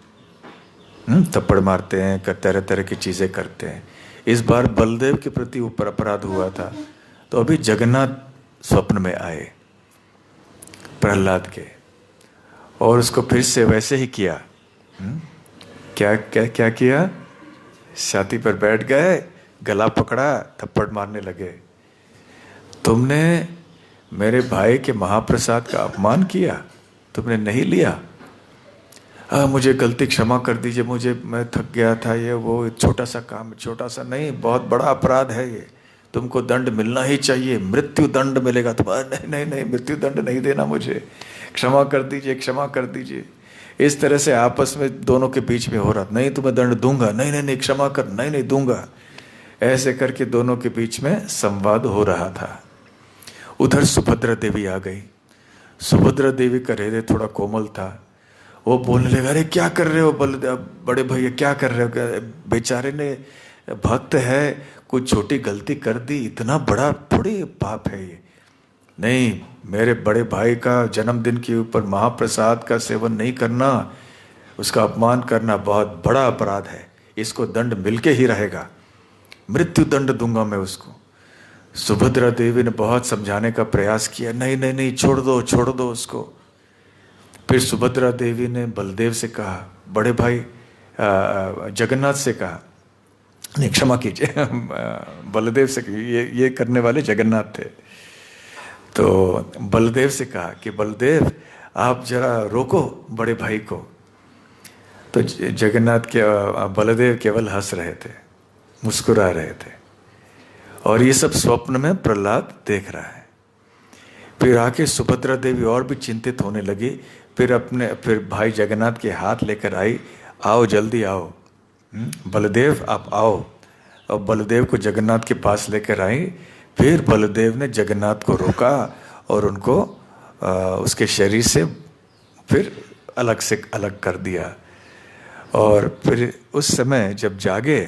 थप्पड़ मारते हैं, तरह तरह की चीज़ें करते हैं। इस बार बलदेव के प्रति ऊपर अपराध हुआ था, तो अभी जगन्नाथ स्वप्न में आए प्रहलाद के, और उसको फिर से वैसे ही किया। क्या क्या क्या किया? छाती पर बैठ गए, गला पकड़ा, थप्पड़ मारने लगे। तुमने मेरे भाई के महाप्रसाद का अपमान किया, तुमने नहीं लिया। मुझे गलती क्षमा कर दीजिए, मैं थक गया था, ये वो छोटा सा काम, छोटा सा नहीं, बहुत बड़ा अपराध है ये, तुमको दंड मिलना ही चाहिए, मृत्यु दंड मिलेगा तुम्हारा। नहीं नहीं नहीं, मृत्यु दंड नहीं देना मुझे, क्षमा कर दीजिए, क्षमा कर दीजिए। इस तरह से आपस में दोनों के बीच में हो रहा, नहीं तुम्हें दंड दूंगा, नहीं नहीं नहीं क्षमा कर, नहीं नहीं दूंगा। ऐसे करके दोनों के बीच में संवाद हो रहा था। उधर सुभद्रा देवी आ गई। सुभद्रा देवी का हृदय थोड़ा कोमल था। वो बोलने लगा, अरे क्या कर रहे हो बड़े भैया, क्या कर रहे हो? बेचारे ने, भक्त है, कोई छोटी गलती कर दी, इतना बड़ा थोड़ी पाप है ये। नहीं, मेरे बड़े भाई का जन्मदिन के ऊपर महाप्रसाद का सेवन नहीं करना, उसका अपमान करना बहुत बड़ा अपराध है, इसको दंड मिलके ही रहेगा, मृत्यु दंड दूंगा मैं उसको। सुभद्रा देवी ने बहुत समझाने का प्रयास किया, नहीं नहीं नहीं, छोड़ दो उसको। फिर सुभद्रा देवी ने बलदेव से कहा, बड़े भाई जगन्नाथ से कहा, नहीं क्षमा कीजिए, बलदेव से, ये करने वाले जगन्नाथ थे। तो बलदेव से कहा कि बलदेव आप जरा रोको बड़े भाई को। तो जगन्नाथ के बलदेव केवल हंस रहे थे, मुस्कुरा रहे थे, और ये सब स्वप्न में प्रहलाद देख रहा है। फिर आके सुभद्रा देवी और भी चिंतित होने लगी। फिर भाई जगन्नाथ के हाथ लेकर आई, आओ जल्दी आओ, बलदेव आप आओ। और बलदेव को जगन्नाथ के पास लेकर आई। फिर बलदेव ने जगन्नाथ को रोका और उनको उसके शरीर से फिर अलग कर दिया। और फिर उस समय जब जागे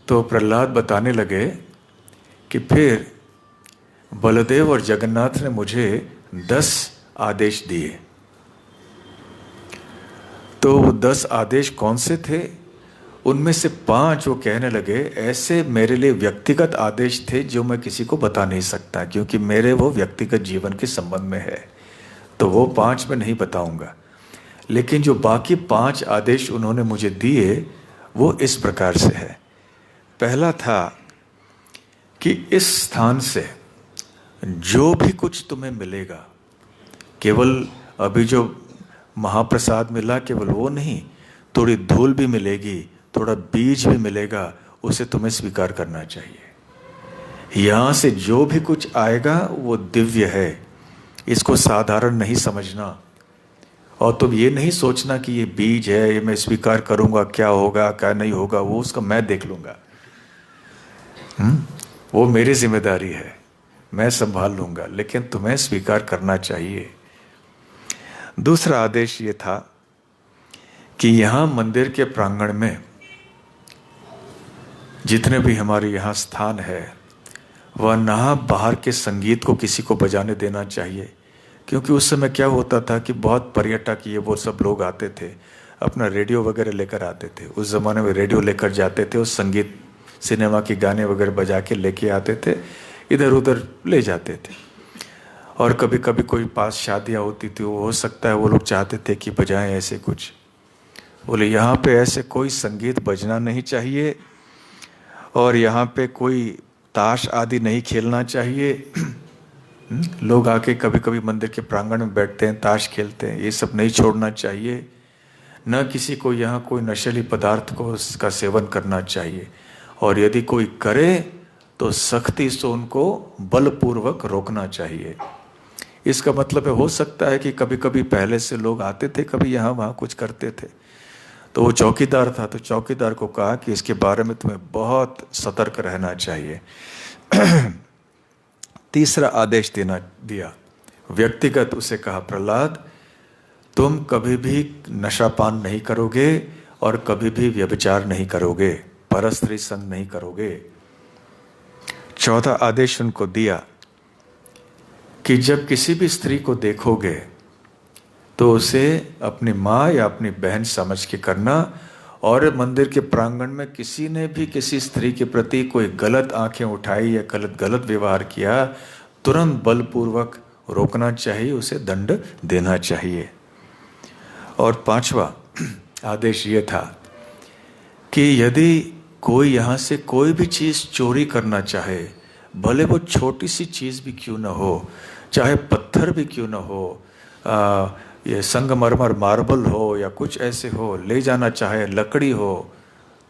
तो प्रहलाद बताने लगे कि फिर बलदेव और जगन्नाथ ने मुझे 10 आदेश दिए। तो वो 10 आदेश कौन से थे? उनमें से 5 वो कहने लगे ऐसे मेरे लिए व्यक्तिगत आदेश थे जो मैं किसी को बता नहीं सकता, क्योंकि मेरे वो व्यक्तिगत जीवन के संबंध में है, तो वो 5 में नहीं बताऊंगा। लेकिन जो बाकी 5 आदेश उन्होंने मुझे दिए वो इस प्रकार से है। पहला था कि इस स्थान से जो भी कुछ तुम्हें मिलेगा, केवल अभी जो महाप्रसाद मिला केवल वो नहीं, थोड़ी धूल भी मिलेगी, थोड़ा बीज भी मिलेगा, उसे तुम्हें स्वीकार करना चाहिए। यहां से जो भी कुछ आएगा वो दिव्य है, इसको साधारण नहीं समझना। और तुम ये नहीं सोचना कि ये बीज है, ये मैं स्वीकार करूंगा, क्या होगा क्या नहीं होगा वो उसका मैं देख लूंगा, वो मेरी जिम्मेदारी है, मैं संभाल लूंगा, लेकिन तुम्हें स्वीकार करना चाहिए। दूसरा आदेश ये था कि यहां मंदिर के प्रांगण में जितने भी हमारे यहाँ स्थान है वह ना बाहर के संगीत को किसी को बजाने देना चाहिए, क्योंकि उस समय क्या होता था कि बहुत पर्यटक ये वो सब लोग आते थे, अपना रेडियो वगैरह लेकर आते थे। उस ज़माने में रेडियो लेकर जाते थे, उस संगीत सिनेमा के गाने वगैरह बजा के लेके आते थे, इधर उधर ले जाते थे। और कभी कभी कोई पास शादियाँ होती थी, वो हो सकता है वो लोग चाहते थे कि बजाएं ऐसे कुछ। बोले यहाँ पे ऐसे कोई संगीत बजना नहीं चाहिए और यहाँ पे कोई ताश आदि नहीं खेलना चाहिए। लोग आके कभी कभी मंदिर के प्रांगण में बैठते हैं, ताश खेलते हैं, ये सब नहीं छोड़ना चाहिए। न किसी को यहाँ कोई नशीली पदार्थ को उसका सेवन करना चाहिए, और यदि कोई करे तो सख्ती से उनको बलपूर्वक रोकना चाहिए। इसका मतलब है, हो सकता है कि कभी कभी पहले से लोग आते थे, कभी यहाँ वहाँ कुछ करते थे, तो वो चौकीदार था, तो चौकीदार को कहा कि इसके बारे में तुम्हें बहुत सतर्क रहना चाहिए। तीसरा आदेश दिया व्यक्तिगत, उसे कहा प्रहलाद तुम कभी भी नशापान नहीं करोगे और कभी भी व्यभिचार नहीं करोगे, परस्त्री संग नहीं करोगे। चौथा आदेश उनको दिया कि जब किसी भी स्त्री को देखोगे तो उसे अपनी माँ या अपनी बहन समझ के करना, और मंदिर के प्रांगण में किसी ने भी किसी स्त्री के प्रति कोई गलत आंखें उठाई या गलत व्यवहार किया, तुरंत बलपूर्वक रोकना चाहिए, उसे दंड देना चाहिए। और 5वां आदेश ये था कि यदि कोई यहाँ से कोई भी चीज़ चोरी करना चाहे, भले वो छोटी सी चीज़ भी क्यों ना हो, चाहे पत्थर भी क्यों ना हो, ये संगमरमर मार्बल हो या कुछ ऐसे हो, ले जाना चाहे, लकड़ी हो,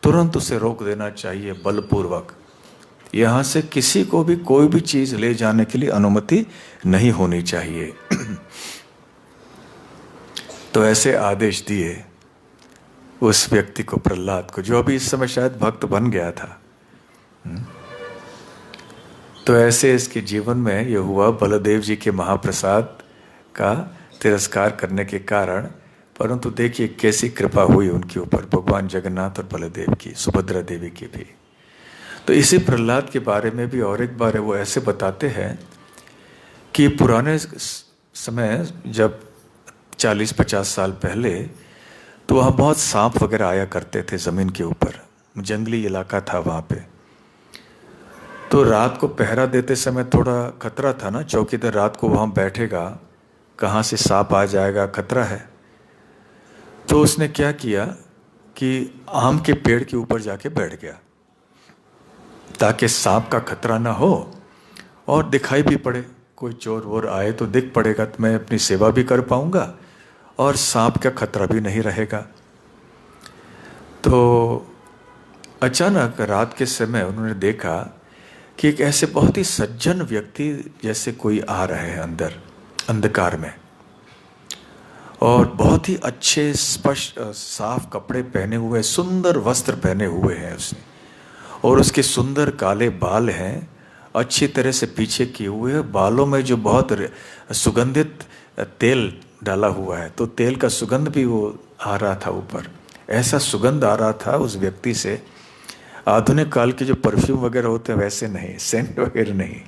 तुरंत उसे रोक देना चाहिए बलपूर्वक। यहाँ से किसी को भी कोई भी चीज़ ले जाने के लिए अनुमति नहीं होनी चाहिए। तो ऐसे आदेश दिए उस व्यक्ति को, प्रहलाद को, जो अभी इस समय शायद भक्त बन गया था। तो ऐसे इसके जीवन में यह हुआ, बलदेव जी के महाप्रसाद का तिरस्कार करने के कारण। परंतु देखिए कैसी कृपा हुई उनके ऊपर, भगवान जगन्नाथ और बलदेव की, सुभद्रा देवी की भी। तो इसी प्रहलाद के बारे में भी और एक बार वो ऐसे बताते हैं कि पुराने समय, जब 40-50 साल पहले, तो वहाँ बहुत सांप वगैरह आया करते थे ज़मीन के ऊपर, जंगली इलाका था वहाँ पे। तो रात को पहरा देते समय थोड़ा खतरा था ना, चौकीदार रात को वहाँ बैठेगा, कहाँ से सांप आ जाएगा, खतरा है। तो उसने क्या किया कि आम के पेड़ के ऊपर जाके बैठ गया, ताकि सांप का खतरा ना हो और दिखाई भी पड़े, कोई चोर वोर आए तो दिख पड़ेगा, तो मैं अपनी सेवा भी कर पाऊंगा और सांप का खतरा भी नहीं रहेगा। तो अचानक रात के समय उन्होंने देखा कि एक ऐसे बहुत ही सज्जन व्यक्ति जैसे कोई आ रहे हैं अंदर अंधकार में, और बहुत ही अच्छे स्पष्ट साफ कपड़े पहने हुए, सुंदर वस्त्र पहने हुए हैं उसने, और उसके सुंदर काले बाल हैं, अच्छी तरह से पीछे किए हुए हैं, बालों में जो बहुत सुगंधित तेल डाला हुआ है, तो तेल का सुगंध भी वो आ रहा था ऊपर, ऐसा सुगंध आ रहा था उस व्यक्ति से। आधुनिक काल के जो परफ्यूम वगैरह होते हैं वैसे नहीं, सेंट वगैरह नहीं,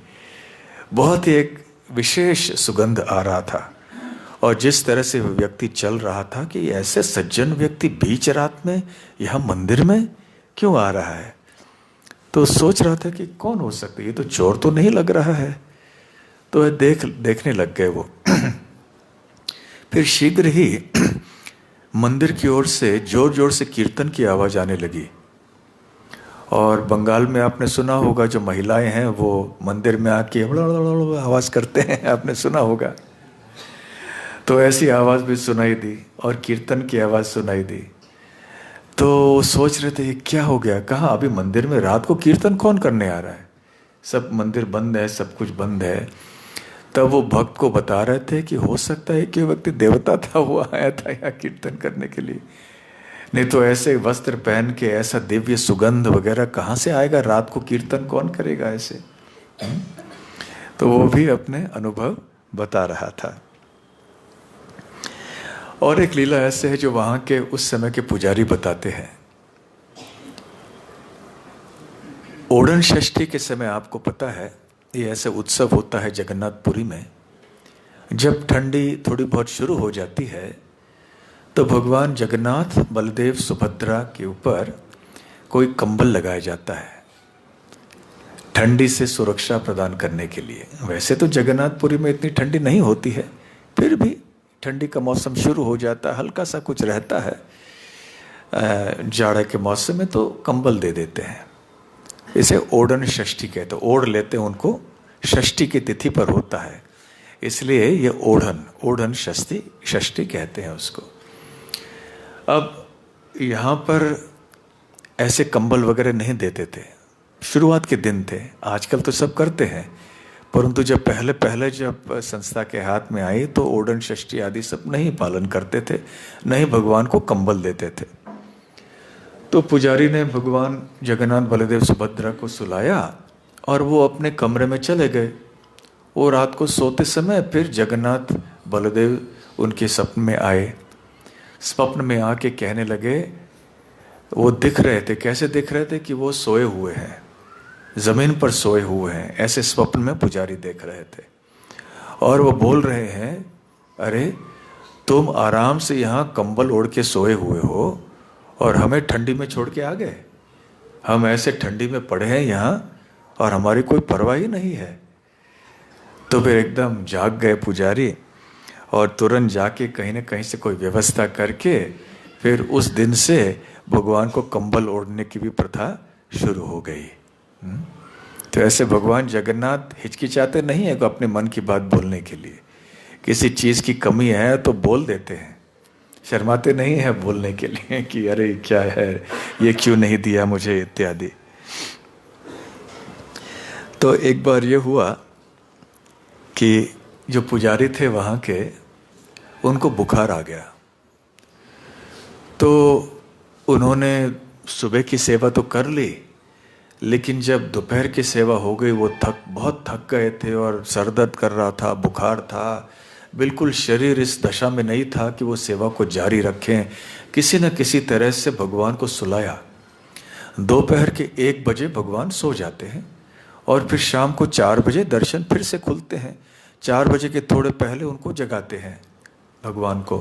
बहुत ही एक विशेष सुगंध आ रहा था। और जिस तरह से व्यक्ति चल रहा था कि ऐसे सज्जन व्यक्ति बीच रात में यहाँ मंदिर में क्यों आ रहा है, तो सोच रहा था कि कौन हो सकता है, ये तो चोर तो नहीं लग रहा है। तो देखने लग गए वो। फिर शीघ्र ही मंदिर की ओर से जोर जोर से कीर्तन की आवाज आने लगी। और बंगाल में आपने सुना होगा, जो महिलाएं हैं वो मंदिर में आके आवाज करते हैं, आपने सुना होगा। तो ऐसी आवाज भी सुनाई दी और कीर्तन की आवाज सुनाई दी। तो सोच रहे थे क्या हो गया, कहाँ अभी मंदिर में रात को कीर्तन कौन करने आ रहा है, सब मंदिर बंद है, सब कुछ बंद है। तब वो भक्त को बता रहे थे कि हो सकता है कि व्यक्ति देवता था, वो आया था यहाँ कीर्तन करने के लिए, नहीं तो ऐसे वस्त्र पहन के ऐसा दिव्य सुगंध वगैरह कहाँ से आएगा, रात को कीर्तन कौन करेगा ऐसे। तो वो भी अपने अनुभव बता रहा था। और एक लीला ऐसे है जो वहां के उस समय के पुजारी बताते हैं। ओढ़न षष्ठी के समय आपको पता है ये ऐसे उत्सव होता है जगन्नाथपुरी में, जब ठंडी थोड़ी बहुत शुरू हो जाती है तो भगवान जगन्नाथ, बलदेव, सुभद्रा के ऊपर कोई कंबल लगाया जाता है ठंडी से सुरक्षा प्रदान करने के लिए। वैसे तो जगन्नाथपुरी में इतनी ठंडी नहीं होती है, फिर भी ठंडी का मौसम शुरू हो जाता है, हल्का सा कुछ रहता है जाड़े के मौसम में, तो कंबल दे देते हैं। इसे ओढ़न षष्ठी कहते हैं, ओढ़ लेते हैं उनको, षष्ठी की तिथि पर होता है, इसलिए ये ओढ़न षष्ठी कहते हैं उसको। अब यहाँ पर ऐसे कंबल वगैरह नहीं देते थे, शुरुआत के दिन थे, आजकल तो सब करते हैं, परंतु जब पहले जब संस्था के हाथ में आई तो ओढ़न षष्ठी आदि सब नहीं पालन करते थे, नहीं भगवान को कंबल देते थे। तो पुजारी ने भगवान जगन्नाथ, बलदेव, सुभद्रा को सुलाया और वो अपने कमरे में चले गए। वो रात को सोते समय फिर जगन्नाथ, बलदेव उनके स्वप्न में आए। स्वप्न में आके कहने लगे, वो दिख रहे थे, कैसे दिख रहे थे कि वो सोए हुए हैं, जमीन पर सोए हुए हैं, ऐसे स्वप्न में पुजारी देख रहे थे। और वो बोल रहे हैं, अरे तुम आराम से यहाँ कंबल ओढ़ के सोए हुए हो और हमें ठंडी में छोड़ के आ गए, हम ऐसे ठंडी में पड़े हैं यहाँ और हमारी कोई परवाह ही नहीं है। तो फिर एकदम जाग गए पुजारी और तुरंत जाके कहीं ना कहीं से कोई व्यवस्था करके फिर उस दिन से भगवान को कंबल ओढ़ने की भी प्रथा शुरू हो गई। तो ऐसे भगवान जगन्नाथ हिचकिचाते नहीं है को अपने मन की बात बोलने के लिए। किसी चीज़ की कमी है तो बोल देते हैं, शर्माते नहीं है बोलने के लिए कि अरे क्या है, ये क्यों नहीं दिया मुझे इत्यादि। तो एक बार ये हुआ कि जो पुजारी थे वहाँ के, उनको बुखार आ गया। तो उन्होंने सुबह की सेवा तो कर ली, लेकिन जब दोपहर की सेवा हो गई वो बहुत थक गए थे और सर दर्द कर रहा था, बुखार था, बिल्कुल शरीर इस दशा में नहीं था कि वो सेवा को जारी रखें। किसी न किसी तरह से भगवान को सुलाया। दोपहर के 1 बजे भगवान सो जाते हैं और फिर शाम को 4 बजे दर्शन फिर से खुलते हैं। 4 बजे के थोड़े पहले उनको जगाते हैं भगवान को।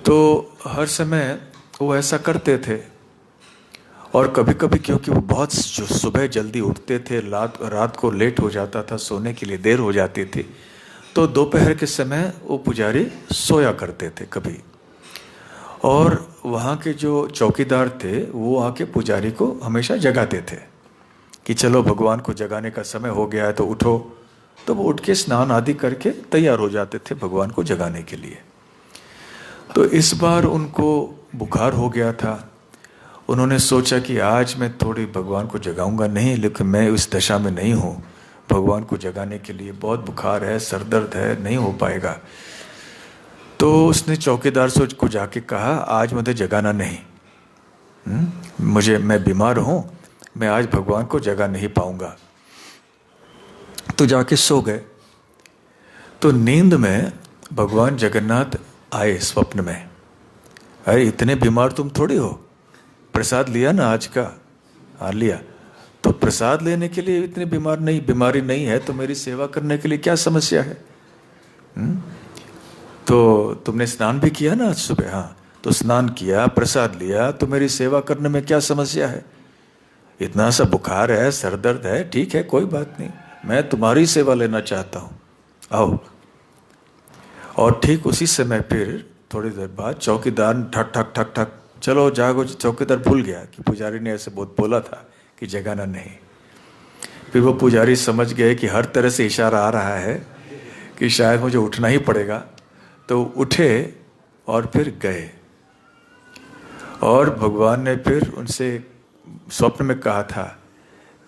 तो हर समय वो ऐसा करते थे। और कभी कभी क्योंकि वो बहुत सुबह जल्दी उठते थे, रात को लेट हो जाता था, सोने के लिए देर हो जाती थी, तो दोपहर के समय वो पुजारी सोया करते थे कभी। और वहाँ के जो चौकीदार थे वो आके पुजारी को हमेशा जगाते थे कि चलो भगवान को जगाने का समय हो गया है तो उठो। तो वो उठ के स्नान आदि करके तैयार हो जाते थे भगवान को जगाने के लिए। तो इस बार उनको बुखार हो गया था। उन्होंने सोचा कि आज मैं थोड़ी भगवान को जगाऊंगा नहीं, लेकिन मैं इस दशा में नहीं हूँ भगवान को जगाने के लिए, बहुत बुखार है, सर दर्द है, नहीं हो पाएगा। तो उसने चौकीदार से को जाके कहा आज मुझे जगाना नहीं, मैं बीमार हूँ, मैं आज भगवान को जगा नहीं पाऊंगा। तो जाके सो गए। तो नींद में भगवान जगन्नाथ आए स्वप्न में। अरे इतने बीमार तुम थोड़ी हो, प्रसाद लिया ना आज का? हाँ लिया। तो प्रसाद लेने के लिए इतनी बीमारी नहीं है, तो मेरी सेवा करने के लिए क्या समस्या है? तो तुमने स्नान भी किया ना आज सुबह? हाँ, तो स्नान किया, प्रसाद लिया, तो मेरी सेवा करने में क्या समस्या है? इतना सा बुखार है, सर दर्द है, ठीक है, कोई बात नहीं, मैं तुम्हारी सेवा लेना चाहता हूँ, आओ। और ठीक उसी समय फिर थोड़ी देर बाद चौकीदार ठक ठक ठक ठक, चलो जागो। चौकीदार भूल गया कि पुजारी ने ऐसे बहुत बोला था कि जगाना नहीं। फिर वो पुजारी समझ गए कि हर तरह से इशारा आ रहा है कि शायद मुझे उठना ही पड़ेगा। तो उठे और फिर गए। और भगवान ने फिर उनसे स्वप्न में कहा था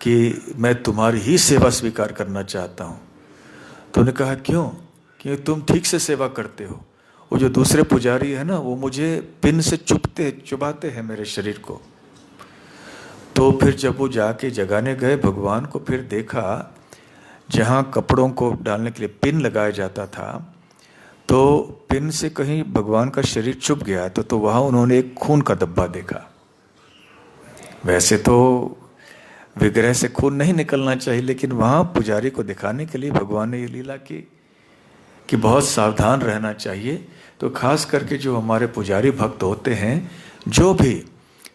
कि मैं तुम्हारी ही सेवा स्वीकार करना चाहता हूँ। तो उन्होंने कहा क्यों? कि तुम ठीक से सेवा करते हो। वो जो दूसरे पुजारी है ना, वो मुझे पिन से चुभाते हैं मेरे शरीर को। तो फिर जब वो जाके जगाने गए भगवान को, फिर देखा जहाँ कपड़ों को डालने के लिए पिन लगाया जाता था, तो पिन से कहीं भगवान का शरीर चुभ गया। तो वहाँ उन्होंने एक खून का धब्बा देखा। वैसे तो विग्रह से खून नहीं निकलना चाहिए, लेकिन वहाँ पुजारी को दिखाने के लिए भगवान ने ये लीला की कि बहुत सावधान रहना चाहिए। तो खास करके जो हमारे पुजारी भक्त होते हैं, जो भी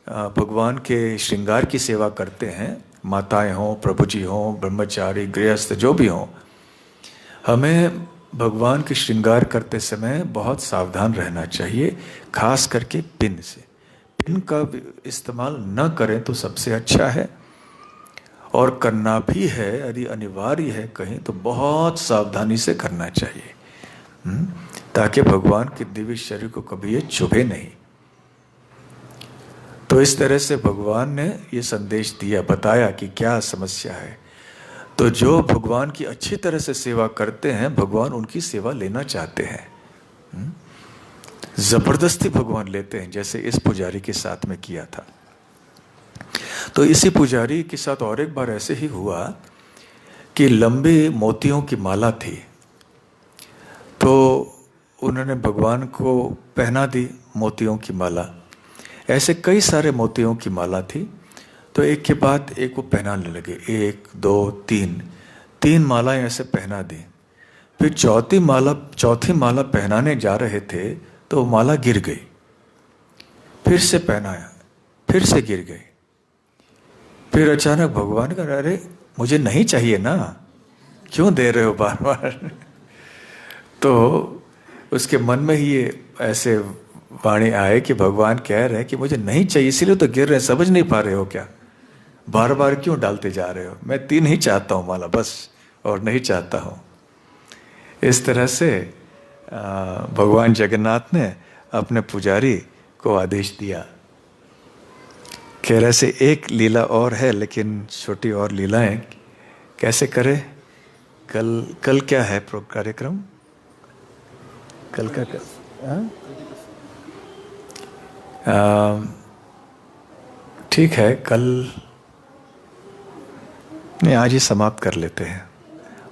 भगवान के श्रृंगार की सेवा करते हैं, माताएं हों, प्रभु जी हों, ब्रह्मचारी, गृहस्थ, जो भी हों, हमें भगवान के श्रृंगार करते समय बहुत सावधान रहना चाहिए, खास करके पिन से। पिन का इस्तेमाल न करें तो सबसे अच्छा है, और करना भी है, यदि अनिवार्य है कहीं, तो बहुत सावधानी से करना चाहिए, ताकि भगवान के दिव्य शरीर को कभी ये चुभे नहीं। तो इस तरह से भगवान ने ये संदेश दिया, बताया कि क्या समस्या है। तो जो भगवान की अच्छी तरह से सेवा करते हैं, भगवान उनकी सेवा लेना चाहते हैं। जबरदस्ती भगवान लेते हैं, जैसे इस पुजारी के साथ में किया था। तो इसी पुजारी के साथ और एक बार ऐसे ही हुआ कि लंबी मोतियों की माला थी। तो उन्होंने भगवान को पहना दी मोतियों की माला। ऐसे कई सारे मोतियों की माला थी। तो एक के बाद एक वो पहनाने लगे, 1 2 3 मालाएं ऐसे पहना दी। फिर चौथी माला पहनाने जा रहे थे तो माला गिर गई। फिर से पहनाया, फिर से गिर गई। फिर अचानक भगवान कह रहे, अरे मुझे नहीं चाहिए ना, क्यों दे रहे हो बार बार? तो उसके मन में ही ये ऐसे वाणी आए कि भगवान कह रहे हैं कि मुझे नहीं चाहिए, इसीलिए तो गिर रहे हैं, समझ नहीं पा रहे हो क्या? बार बार क्यों डालते जा रहे हो? मैं 3 ही चाहता हूँ माला बस, और नहीं चाहता हूँ। इस तरह से भगवान जगन्नाथ ने अपने पुजारी को आदेश दिया। कह रहे से एक लीला और है, लेकिन छोटी और लीलाएं कैसे करे? कल क्या है कार्यक्रम? कल का ठीक है, कल नहीं, आज ही समाप्त कर लेते हैं।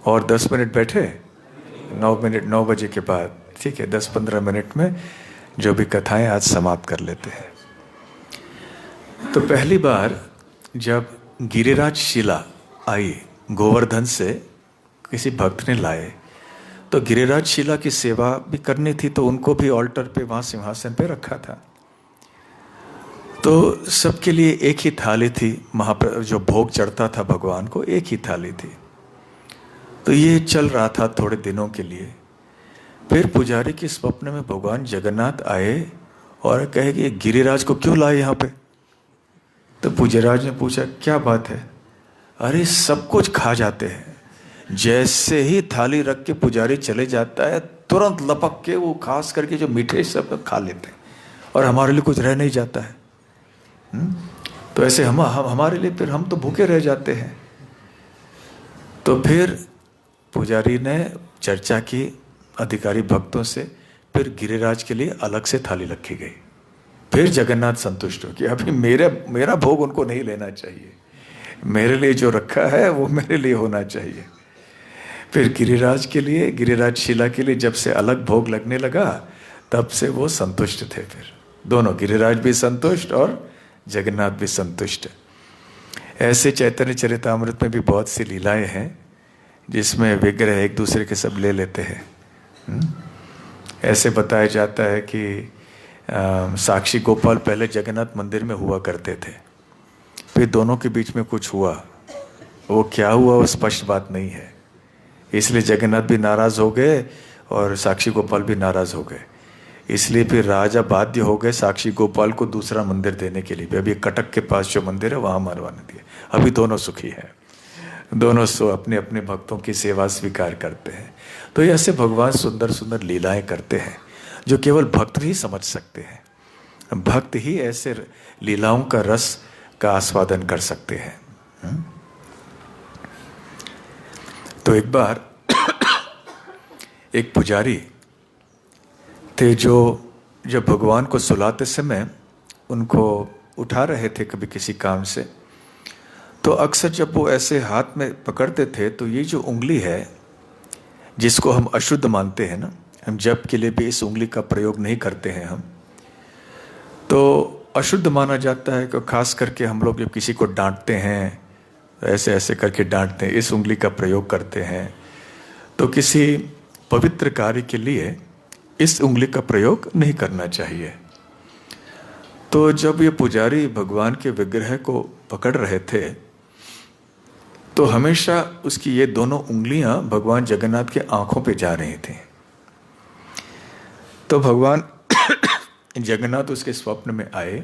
और 10 मिनट बैठे, 9 बजे के बाद, ठीक है, 10-15 मिनट में जो भी कथाएं आज समाप्त कर लेते हैं। तो पहली बार जब गिरिराज शिला आई गोवर्धन से, किसी भक्त ने लाए, तो गिरिराज शिला की सेवा भी करनी थी, तो उनको भी ऑल्टर पे, वहां सिंहासन पे रखा था। तो सबके लिए एक ही थाली थी, जो भोग चढ़ता था भगवान को, एक ही थाली थी। तो ये चल रहा था थोड़े दिनों के लिए। फिर पुजारी के स्वप्न में भगवान जगन्नाथ आए और कहे कि गिरिराज को क्यों लाए यहाँ पे? तो पुजाराज ने पूछा क्या बात है? अरे सब कुछ खा जाते हैं, जैसे ही थाली रख के पुजारी चले जाता है तुरंत लपक के वो खास करके जो मीठे सब खा लेते हैं, और हमारे लिए कुछ रह नहीं जाता है। तो ऐसे हमारे लिए फिर हम तो भूखे रह जाते हैं। तो फिर पुजारी ने चर्चा की अधिकारी भक्तों से, फिर गिरिराज के लिए अलग से थाली रखी गई। फिर जगन्नाथ संतुष्ट हो कि अभी मेरा भोग उनको नहीं लेना चाहिए, मेरे लिए जो रखा है वो मेरे लिए होना चाहिए। फिर गिरिराज के लिए, गिरिराज शिला के लिए जब से अलग भोग लगने लगा, तब से वो संतुष्ट थे। फिर दोनों, गिरिराज भी संतुष्ट और जगन्नाथ भी संतुष्ट। ऐसे चैतन्य चरितामृत में भी बहुत सी लीलाएं हैं जिसमें विग्रह एक दूसरे के सब ले लेते हैं। ऐसे बताया जाता है कि साक्षी गोपाल पहले जगन्नाथ मंदिर में हुआ करते थे, फिर दोनों के बीच में कुछ हुआ, वो क्या हुआ वो स्पष्ट बात नहीं है, इसलिए जगन्नाथ भी नाराज हो गए और साक्षी गोपाल भी नाराज हो गए। इसलिए फिर राजा बाध्य हो गए साक्षी गोपाल को दूसरा मंदिर देने के लिए। अभी कटक के पास जो मंदिर है वहां मरवाने दिए। अभी दोनों सुखी हैं, दोनों अपने अपने भक्तों की सेवा स्वीकार करते हैं। तो ऐसे भगवान सुंदर सुंदर लीलाएं करते हैं जो केवल भक्त ही समझ सकते हैं। भक्त ही ऐसे लीलाओं का रस का आस्वादन कर सकते हैं। तो एक बार एक पुजारी थे जो जब भगवान को सुलाते समय उनको उठा रहे थे कभी किसी काम से, तो अक्सर जब वो ऐसे हाथ में पकड़ते थे तो ये जो उंगली है जिसको हम अशुद्ध मानते हैं ना, हम जप के लिए भी इस उंगली का प्रयोग नहीं करते हैं हम, तो अशुद्ध माना जाता है कि खास करके हम लोग जब किसी को डांटते हैं, ऐसे ऐसे करके डांटते हैं, इस उंगली का प्रयोग करते हैं। तो किसी पवित्र कार्य के लिए इस उंगली का प्रयोग नहीं करना चाहिए। तो जब ये पुजारी भगवान के विग्रह को पकड़ रहे थे तो हमेशा उसकी ये दोनों उंगलियां भगवान जगन्नाथ के आंखों पे जा रही थी। तो भगवान जगन्नाथ उसके स्वप्न में आए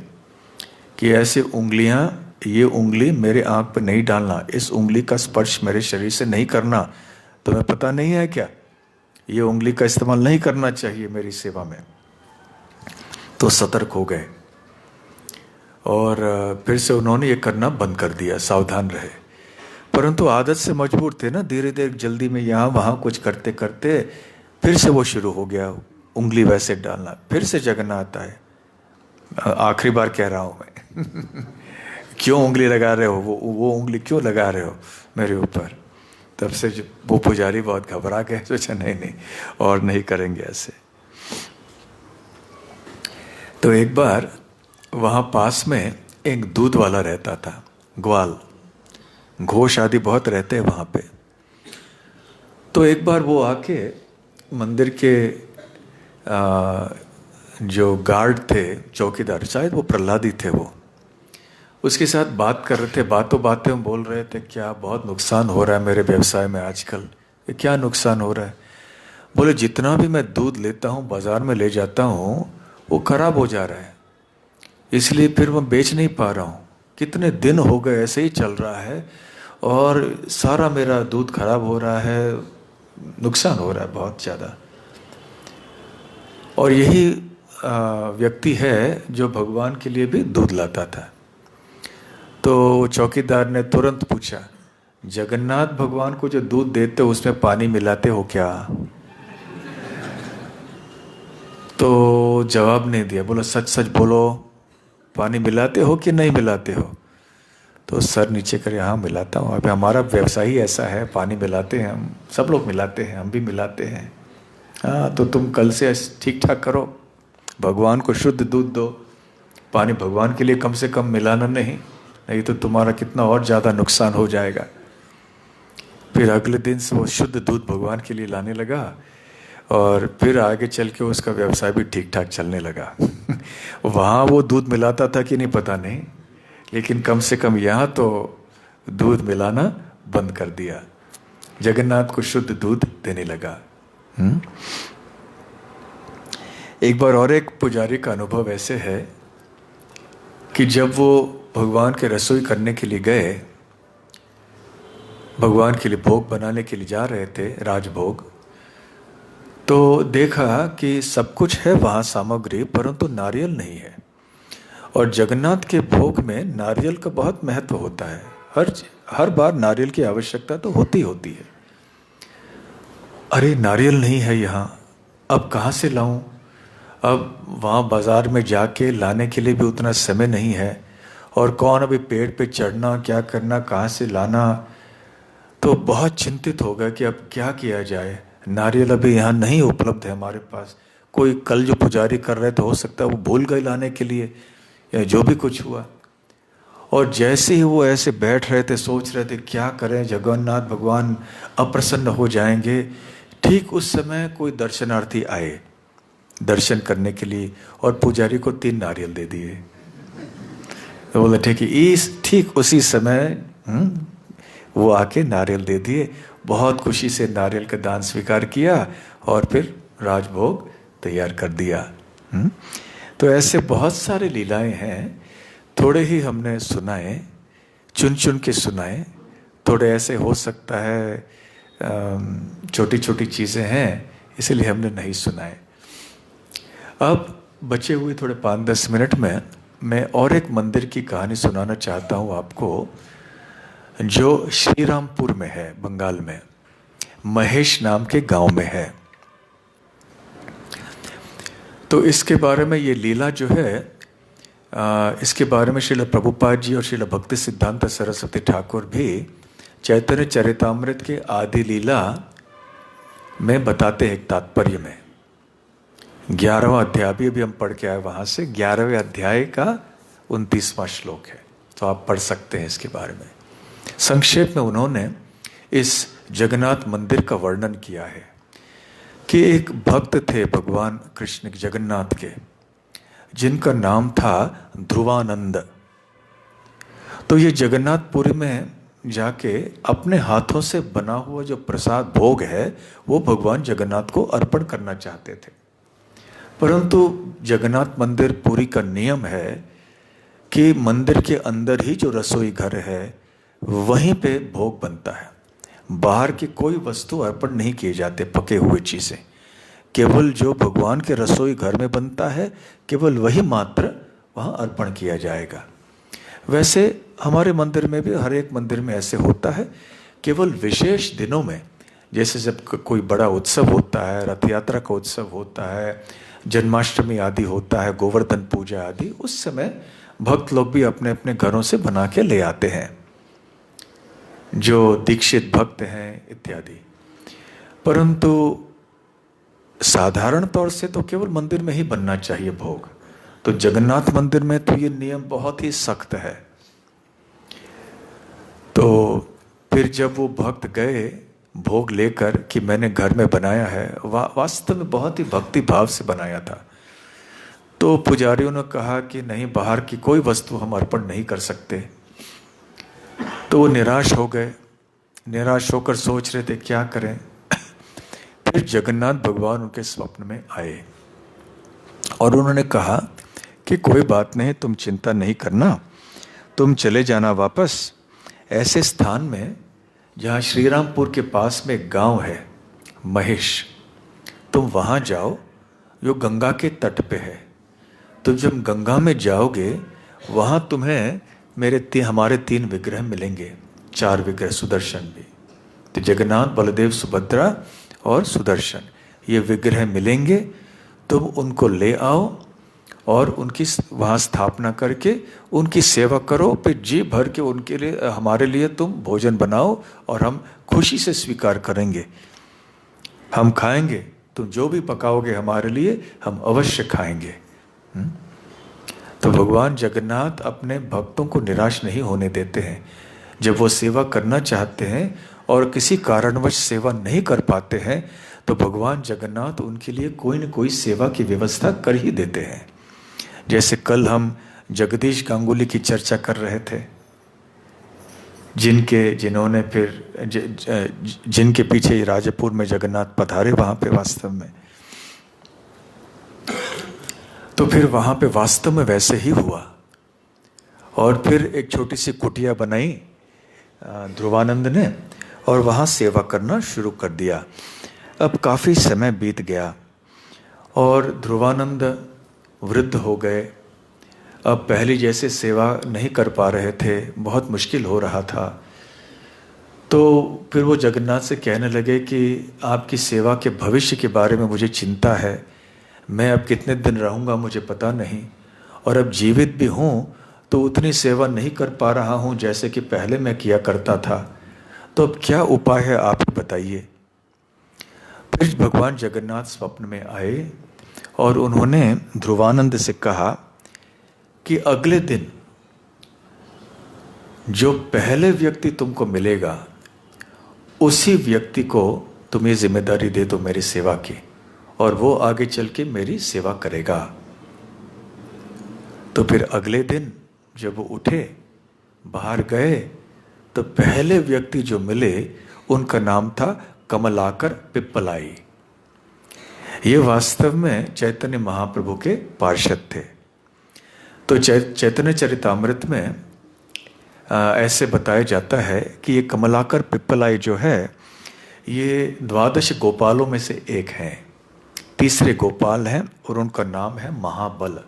कि ऐसे उंगलियां, ये उंगली मेरे आंख पे नहीं डालना, इस उंगली का स्पर्श मेरे शरीर से नहीं करना। तुम्हें पता नहीं है क्या, ये उंगली का इस्तेमाल नहीं करना चाहिए मेरी सेवा में। तो सतर्क हो गए और फिर से उन्होंने ये करना बंद कर दिया, सावधान रहे। परंतु आदत से मजबूर थे ना, धीरे धीरे जल्दी में यहाँ वहाँ कुछ करते करते फिर से वो शुरू हो गया उंगली वैसे डालना। फिर से जगन्नाथ आए, आखिरी बार कह रहा हूँ मैं क्यों उंगली लगा रहे हो, वो उंगली क्यों लगा रहे हो मेरे ऊपर? तब से वो पुजारी बहुत घबरा गए, सोचा नहीं और नहीं करेंगे ऐसे। तो एक बार वहाँ पास में एक दूध वाला रहता था, ग्वाल, घोष आदि बहुत रहते हैं वहाँ पे। तो एक बार वो आके मंदिर के जो गार्ड थे, चौकीदार, शायद वो प्रहलादी थे, वो उसके साथ बात कर रहे थे। बातों बातें बोल रहे थे, क्या बहुत नुकसान हो रहा है मेरे व्यवसाय में आजकल, ये क्या नुकसान हो रहा है? बोले जितना भी मैं दूध लेता हूँ बाजार में ले जाता हूँ वो खराब हो जा रहा है, इसलिए फिर मैं बेच नहीं पा रहा हूँ। कितने दिन हो गए ऐसे ही चल रहा है और सारा मेरा दूध खराब हो रहा है, नुकसान हो रहा है बहुत ज़्यादा। और यही व्यक्ति है जो भगवान के लिए भी दूध लाता था। तो चौकीदार ने तुरंत पूछा, जगन्नाथ भगवान को जो दूध देते हो उसमें पानी मिलाते हो क्या? तो जवाब नहीं दिया, बोला सच सच बोलो, पानी मिलाते हो कि नहीं मिलाते हो? तो सर नीचे करे, हाँ मिलाता हूँ, अभी हमारा व्यवसाय ही ऐसा है, पानी मिलाते हैं हम, सब लोग मिलाते हैं, हम भी मिलाते हैं। हाँ तो तुम कल से ठीक ठाक करो, भगवान को शुद्ध दूध दो, पानी भगवान के लिए कम से कम मिलाना नहीं, नहीं तो तुम्हारा कितना और ज़्यादा नुकसान हो जाएगा। फिर अगले दिन से वो शुद्ध दूध भगवान के लिए लाने लगा और फिर आगे चल के उसका व्यवसाय भी ठीक ठाक चलने लगा। वहाँ वो दूध मिलाता था कि नहीं पता नहीं, लेकिन कम से कम यहाँ तो दूध मिलाना बंद कर दिया, जगन्नाथ को शुद्ध दूध देने लगा। एक बार और एक पुजारी का अनुभव ऐसे है कि जब वो भगवान के रसोई करने के लिए गए, भगवान के लिए भोग बनाने के लिए जा रहे थे, राजभोग, तो देखा कि सब कुछ है वहाँ सामग्री, परंतु नारियल नहीं है। और जगन्नाथ के भोग में नारियल का बहुत महत्व होता है, हर बार नारियल की आवश्यकता तो होती है। अरे नारियल नहीं है यहाँ, अब कहाँ से लाऊं? अब वहाँ बाजार में जाके लाने के लिए भी उतना समय नहीं है, और कौन अभी पेड़ पे चढ़ना, क्या करना, कहाँ से लाना। तो बहुत चिंतित हो गया कि अब क्या किया जाए, नारियल अभी यहाँ नहीं उपलब्ध है हमारे पास। कोई कल जो पुजारी कर रहे थे हो सकता है वो भूल गए लाने के लिए, या जो भी कुछ हुआ। और जैसे ही वो ऐसे बैठ रहे थे, सोच रहे थे क्या करें, जगन्नाथ भगवान अप्रसन्न हो जाएंगे, ठीक उस समय कोई दर्शनार्थी आए दर्शन करने के लिए और पुजारी को 3 नारियल दे दिए। तो बोले ठीक उसी समय वो आके नारियल दे दिए, बहुत खुशी से नारियल का दान स्वीकार किया और फिर राजभोग तैयार कर दिया। तो ऐसे बहुत सारे लीलाएं हैं, थोड़े ही हमने सुनाए, चुन चुन के सुनाए, थोड़े ऐसे हो सकता है छोटी छोटी चीज़ें हैं इसलिए हमने नहीं सुनाए। अब बचे हुए थोड़े 5-10 मिनट में मैं और एक मंदिर की कहानी सुनाना चाहता हूँ आपको, जो श्रीरामपुर में है, बंगाल में, महेश नाम के गांव में है। तो इसके बारे में, ये लीला जो है, इसके बारे में श्रील प्रभुपाद जी और श्रील भक्ति सिद्धांत सरस्वती ठाकुर भी चैतन्य चरितामृत के आदि लीला में बताते हैं एक तात्पर्य में। 11वां अध्याय भी हम पढ़ के आए वहां से, 11वें अध्याय का 29वां श्लोक है, तो आप पढ़ सकते हैं इसके बारे में। संक्षेप में उन्होंने इस जगन्नाथ मंदिर का वर्णन किया है कि एक भक्त थे भगवान कृष्ण जगन्नाथ के, जिनका नाम था ध्रुवानंद। तो ये जगन्नाथपुरी में जाके अपने हाथों से बना हुआ जो प्रसाद भोग है वो भगवान जगन्नाथ को अर्पण करना चाहते थे, परंतु जगन्नाथ मंदिर पुरी का नियम है कि मंदिर के अंदर ही जो रसोई घर है वहीं पे भोग बनता है, बाहर की कोई वस्तु अर्पण नहीं किए जाते, पके हुए चीज़ें, केवल जो भगवान के रसोई घर में बनता है केवल वही मात्र वहाँ अर्पण किया जाएगा। वैसे हमारे मंदिर में भी, हर एक मंदिर में ऐसे होता है, केवल विशेष दिनों में, जैसे जब कोई बड़ा उत्सव होता है, रथ यात्रा का उत्सव होता है, जन्माष्टमी आदि होता है, गोवर्धन पूजा आदि, उस समय भक्त लोग भी अपने अपने घरों से बना के ले आते हैं, जो दीक्षित भक्त हैं इत्यादि। परंतु साधारण तौर से तो केवल मंदिर में ही बनना चाहिए भोग। तो जगन्नाथ मंदिर में तो ये नियम बहुत ही सख्त है। तो फिर जब वो भक्त गए भोग लेकर कि मैंने घर में बनाया है, वास्तव में बहुत ही भक्ति भाव से बनाया था, तो पुजारियों ने कहा कि नहीं, बाहर की कोई वस्तु हम अर्पण नहीं कर सकते। तो वो निराश हो गए, निराश होकर सोच रहे थे क्या करें, फिर जगन्नाथ भगवान उनके स्वप्न में आए और उन्होंने कहा कि कोई बात नहीं, तुम चिंता नहीं करना, तुम चले जाना वापस ऐसे स्थान में जहाँ श्री रामपुर के पास में एक गांव है महेश, तुम वहाँ जाओ, जो गंगा के तट पे है। तो जब गंगा में जाओगे वहाँ तुम्हें हमारे 3 विग्रह मिलेंगे, 4 विग्रह, सुदर्शन भी। तो जगन्नाथ, बलदेव, सुभद्रा और सुदर्शन, ये विग्रह मिलेंगे, तुम उनको ले आओ और उनकी वहाँ स्थापना करके उनकी सेवा करो। फिर जी भर के उनके लिए, हमारे लिए तुम भोजन बनाओ और हम खुशी से स्वीकार करेंगे, हम खाएंगे, तुम जो भी पकाओगे हमारे लिए हम अवश्य खाएंगे। तो भगवान जगन्नाथ अपने भक्तों को निराश नहीं होने देते हैं। जब वो सेवा करना चाहते हैं और किसी कारणवश सेवा नहीं कर पाते हैं तो भगवान जगन्नाथ उनके लिए कोई न कोई सेवा की व्यवस्था कर ही देते हैं। जैसे कल हम जगदीश गांगुली की चर्चा कर रहे थे, जिन्होंने फिर जिनके पीछे राजपुर में जगन्नाथ पधारे वहां पे वास्तव में, तो फिर वहां पे वास्तव में वैसे ही हुआ। और फिर एक छोटी सी कुटिया बनाई ध्रुवानंद ने और वहां सेवा करना शुरू कर दिया। अब काफी समय बीत गया और ध्रुवानंद वृद्ध हो गए। अब पहले जैसे सेवा नहीं कर पा रहे थे, बहुत मुश्किल हो रहा था। तो फिर वो जगन्नाथ से कहने लगे कि आपकी सेवा के भविष्य के बारे में मुझे चिंता है, मैं अब कितने दिन रहूँगा मुझे पता नहीं, और अब जीवित भी हूँ तो उतनी सेवा नहीं कर पा रहा हूँ जैसे कि पहले मैं किया करता था, तो अब क्या उपाय है आप बताइए। फिर भगवान जगन्नाथ स्वप्न में आए और उन्होंने ध्रुवानंद से कहा कि अगले दिन जो पहले व्यक्ति तुमको मिलेगा उसी व्यक्ति को तुम ये जिम्मेदारी दे दो मेरी सेवा की, और वो आगे चल के मेरी सेवा करेगा। तो फिर अगले दिन जब वो उठे, बाहर गए, तो पहले व्यक्ति जो मिले उनका नाम था कमलाकर पिप्पलाई। ये वास्तव में चैतन्य महाप्रभु के पार्षद थे। तो चैतन्य चरितामृत में ऐसे बताया जाता है कि ये कमलाकर पिप्पलाई जो है ये 12 गोपालों में से एक हैं, तीसरे गोपाल हैं और उनका नाम है महाबल।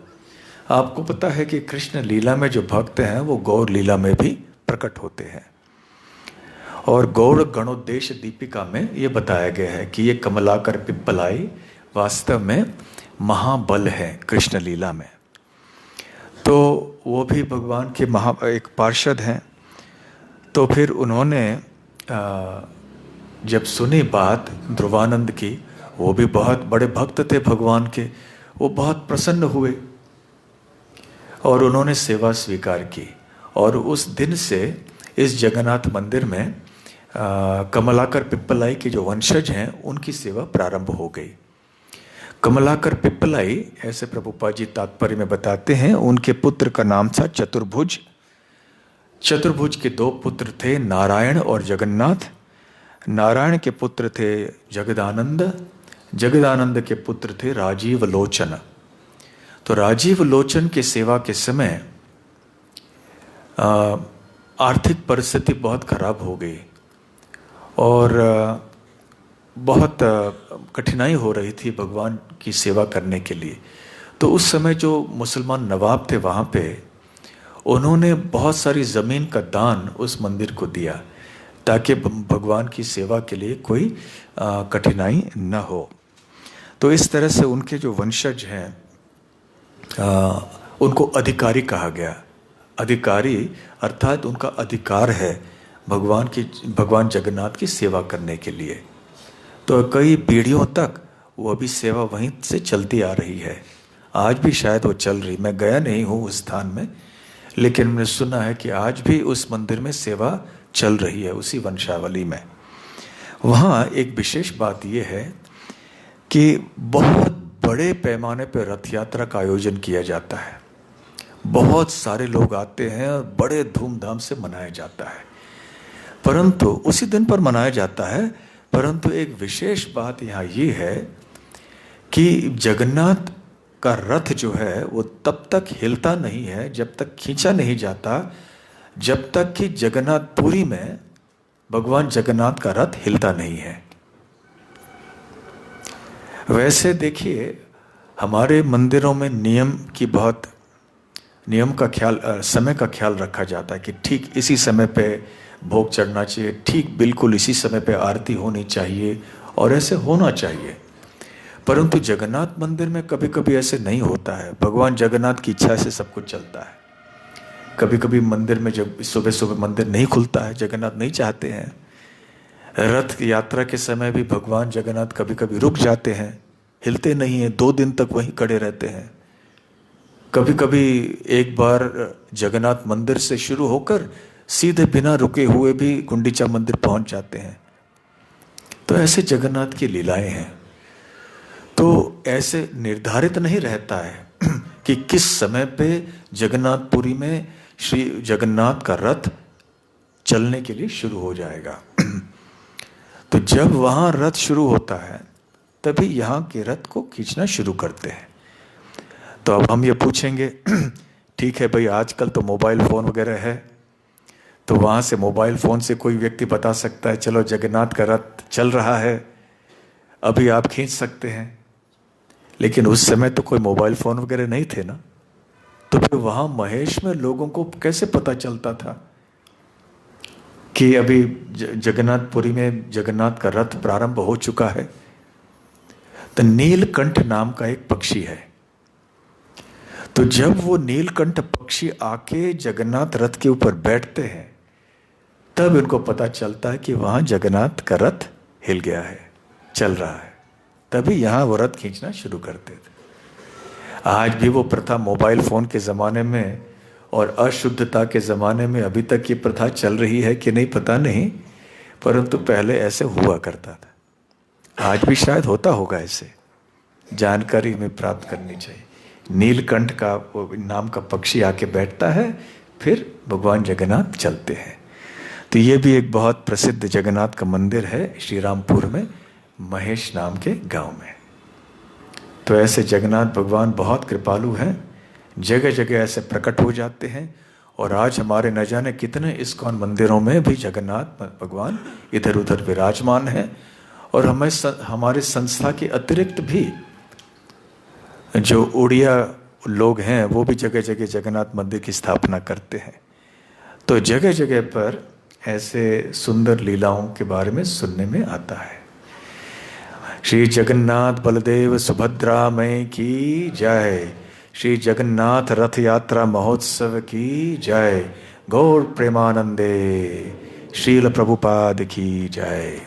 आपको पता है कि कृष्ण लीला में जो भक्त हैं वो गौर लीला में भी प्रकट होते हैं, और गौर गणोद्देश दीपिका में ये बताया गया है कि ये कमलाकर पिप्पलाई वास्तव में महाबल है कृष्ण लीला में। तो वो भी भगवान के एक पार्षद हैं। तो फिर उन्होंने जब सुनी बात ध्रुवानंद की, वो भी बहुत बड़े भक्त थे भगवान के, वो बहुत प्रसन्न हुए और उन्होंने सेवा स्वीकार की। और उस दिन से इस जगन्नाथ मंदिर में कमलाकर पिप्पलाई के जो वंशज हैं उनकी सेवा प्रारंभ हो गई। कमलाकर पिप्पलाई, ऐसे प्रभुपाद जी तात्पर्य में बताते हैं, उनके पुत्र का नाम था चतुर्भुज। चतुर्भुज के 2 पुत्र थे, नारायण और जगन्नाथ। नारायण के पुत्र थे जगदानंद, जगदानंद के पुत्र थे राजीव लोचन। तो राजीव लोचन के सेवा के समय आर्थिक परिस्थिति बहुत खराब हो गई और बहुत कठिनाई हो रही थी भगवान की सेवा करने के लिए। तो उस समय जो मुसलमान नवाब थे वहाँ पे, उन्होंने बहुत सारी ज़मीन का दान उस मंदिर को दिया ताकि भगवान की सेवा के लिए कोई कठिनाई न हो। तो इस तरह से उनके जो वंशज हैं उनको अधिकारी कहा गया। अधिकारी अर्थात उनका अधिकार है भगवान जगन्नाथ की सेवा करने के लिए। तो कई पीढ़ियों तक वो अभी सेवा वहीं से चलती आ रही है, आज भी शायद वो चल रही। मैं गया नहीं हूँ उस स्थान में, लेकिन मैंने सुना है कि आज भी उस मंदिर में सेवा चल रही है उसी वंशावली में। वहाँ एक विशेष बात यह है कि बहुत बड़े पैमाने पर रथ यात्रा का आयोजन किया जाता है। बहुत सारे लोग आते हैं और बड़े धूमधाम से मनाया जाता है। परंतु उसी दिन पर मनाया जाता है, परंतु एक विशेष बात यहाँ ये है कि जगन्नाथ का रथ जो है वो तब तक हिलता नहीं है, जब तक खींचा नहीं जाता, जब तक कि जगन्नाथपुरी में भगवान जगन्नाथ का रथ हिलता नहीं है। वैसे देखिए, हमारे मंदिरों में नियम का ख्याल, समय का ख्याल रखा जाता है कि ठीक इसी समय पे भोग चढ़ना चाहिए, ठीक बिल्कुल इसी समय पे आरती होनी चाहिए और ऐसे होना चाहिए। परंतु जगन्नाथ मंदिर में कभी कभी ऐसे नहीं होता है। भगवान जगन्नाथ की इच्छा से सब कुछ चलता है। कभी कभी मंदिर में जब सुबह सुबह मंदिर नहीं खुलता है, जगन्नाथ नहीं चाहते हैं, रथ यात्रा के समय भी भगवान जगन्नाथ कभी कभी रुक जाते हैं, हिलते नहीं हैं, 2 दिन तक वहीं खड़े रहते हैं। कभी कभी एक बार जगन्नाथ मंदिर से शुरू होकर सीधे बिना रुके हुए भी गुंडीचा मंदिर पहुंच जाते हैं। तो ऐसे जगन्नाथ की लीलाएं हैं। तो ऐसे निर्धारित नहीं रहता है कि किस समय पे जगन्नाथपुरी में श्री जगन्नाथ का रथ चलने के लिए शुरू हो जाएगा। तो जब वहां रथ शुरू होता है तभी यहाँ के रथ को खींचना शुरू करते हैं। तो अब हम ये पूछेंगे, ठीक है भाई, आजकल तो मोबाइल फ़ोन वगैरह है, तो वहाँ से मोबाइल फ़ोन से कोई व्यक्ति बता सकता है चलो जगन्नाथ का रथ चल रहा है, अभी आप खींच सकते हैं। लेकिन उस समय तो कोई मोबाइल फ़ोन वगैरह नहीं थे ना, तो फिर वहाँ महेश में लोगों को कैसे पता चलता था कि अभी जगन्नाथपुरी में जगन्नाथ का रथ प्रारंभ हो चुका है? तो नीलकंठ नाम का एक पक्षी है। तो जब वो नीलकंठ पक्षी आके जगन्नाथ रथ के ऊपर बैठते हैं तब इनको पता चलता है कि वहां जगन्नाथ का रथ हिल गया है, चल रहा है। तभी यहां वो रथ खींचना शुरू करते थे। आज भी वो प्रथा मोबाइल फोन के जमाने में और अशुद्धता के जमाने में अभी तक ये प्रथा चल रही है कि नहीं पता नहीं, परंतु पहले ऐसे हुआ करता था। आज भी शायद होता होगा, ऐसे जानकारी हमें प्राप्त करनी चाहिए। नीलकंठ का नाम का पक्षी आके बैठता है, फिर भगवान जगन्नाथ चलते हैं। तो ये भी एक बहुत प्रसिद्ध जगन्नाथ का मंदिर है श्री रामपुर में, महेश नाम के गांव में। तो ऐसे जगन्नाथ भगवान बहुत कृपालु हैं, जगह जगह ऐसे प्रकट हो जाते हैं। और आज हमारे न जाने कितने इस्कॉन मंदिरों में भी जगन्नाथ भगवान इधर उधर विराजमान हैं। और हमारे संस्था के अतिरिक्त भी जो उड़िया लोग हैं वो भी जगह जगह जगन्नाथ मंदिर की स्थापना करते हैं। तो जगह जगह पर ऐसे सुंदर लीलाओं के बारे में सुनने में आता है। श्री जगन्नाथ बलदेव सुभद्रा मई की जय। श्री जगन्नाथ रथ यात्रा महोत्सव की जय। गौर प्रेमानंदे। श्रील प्रभुपाद की जय।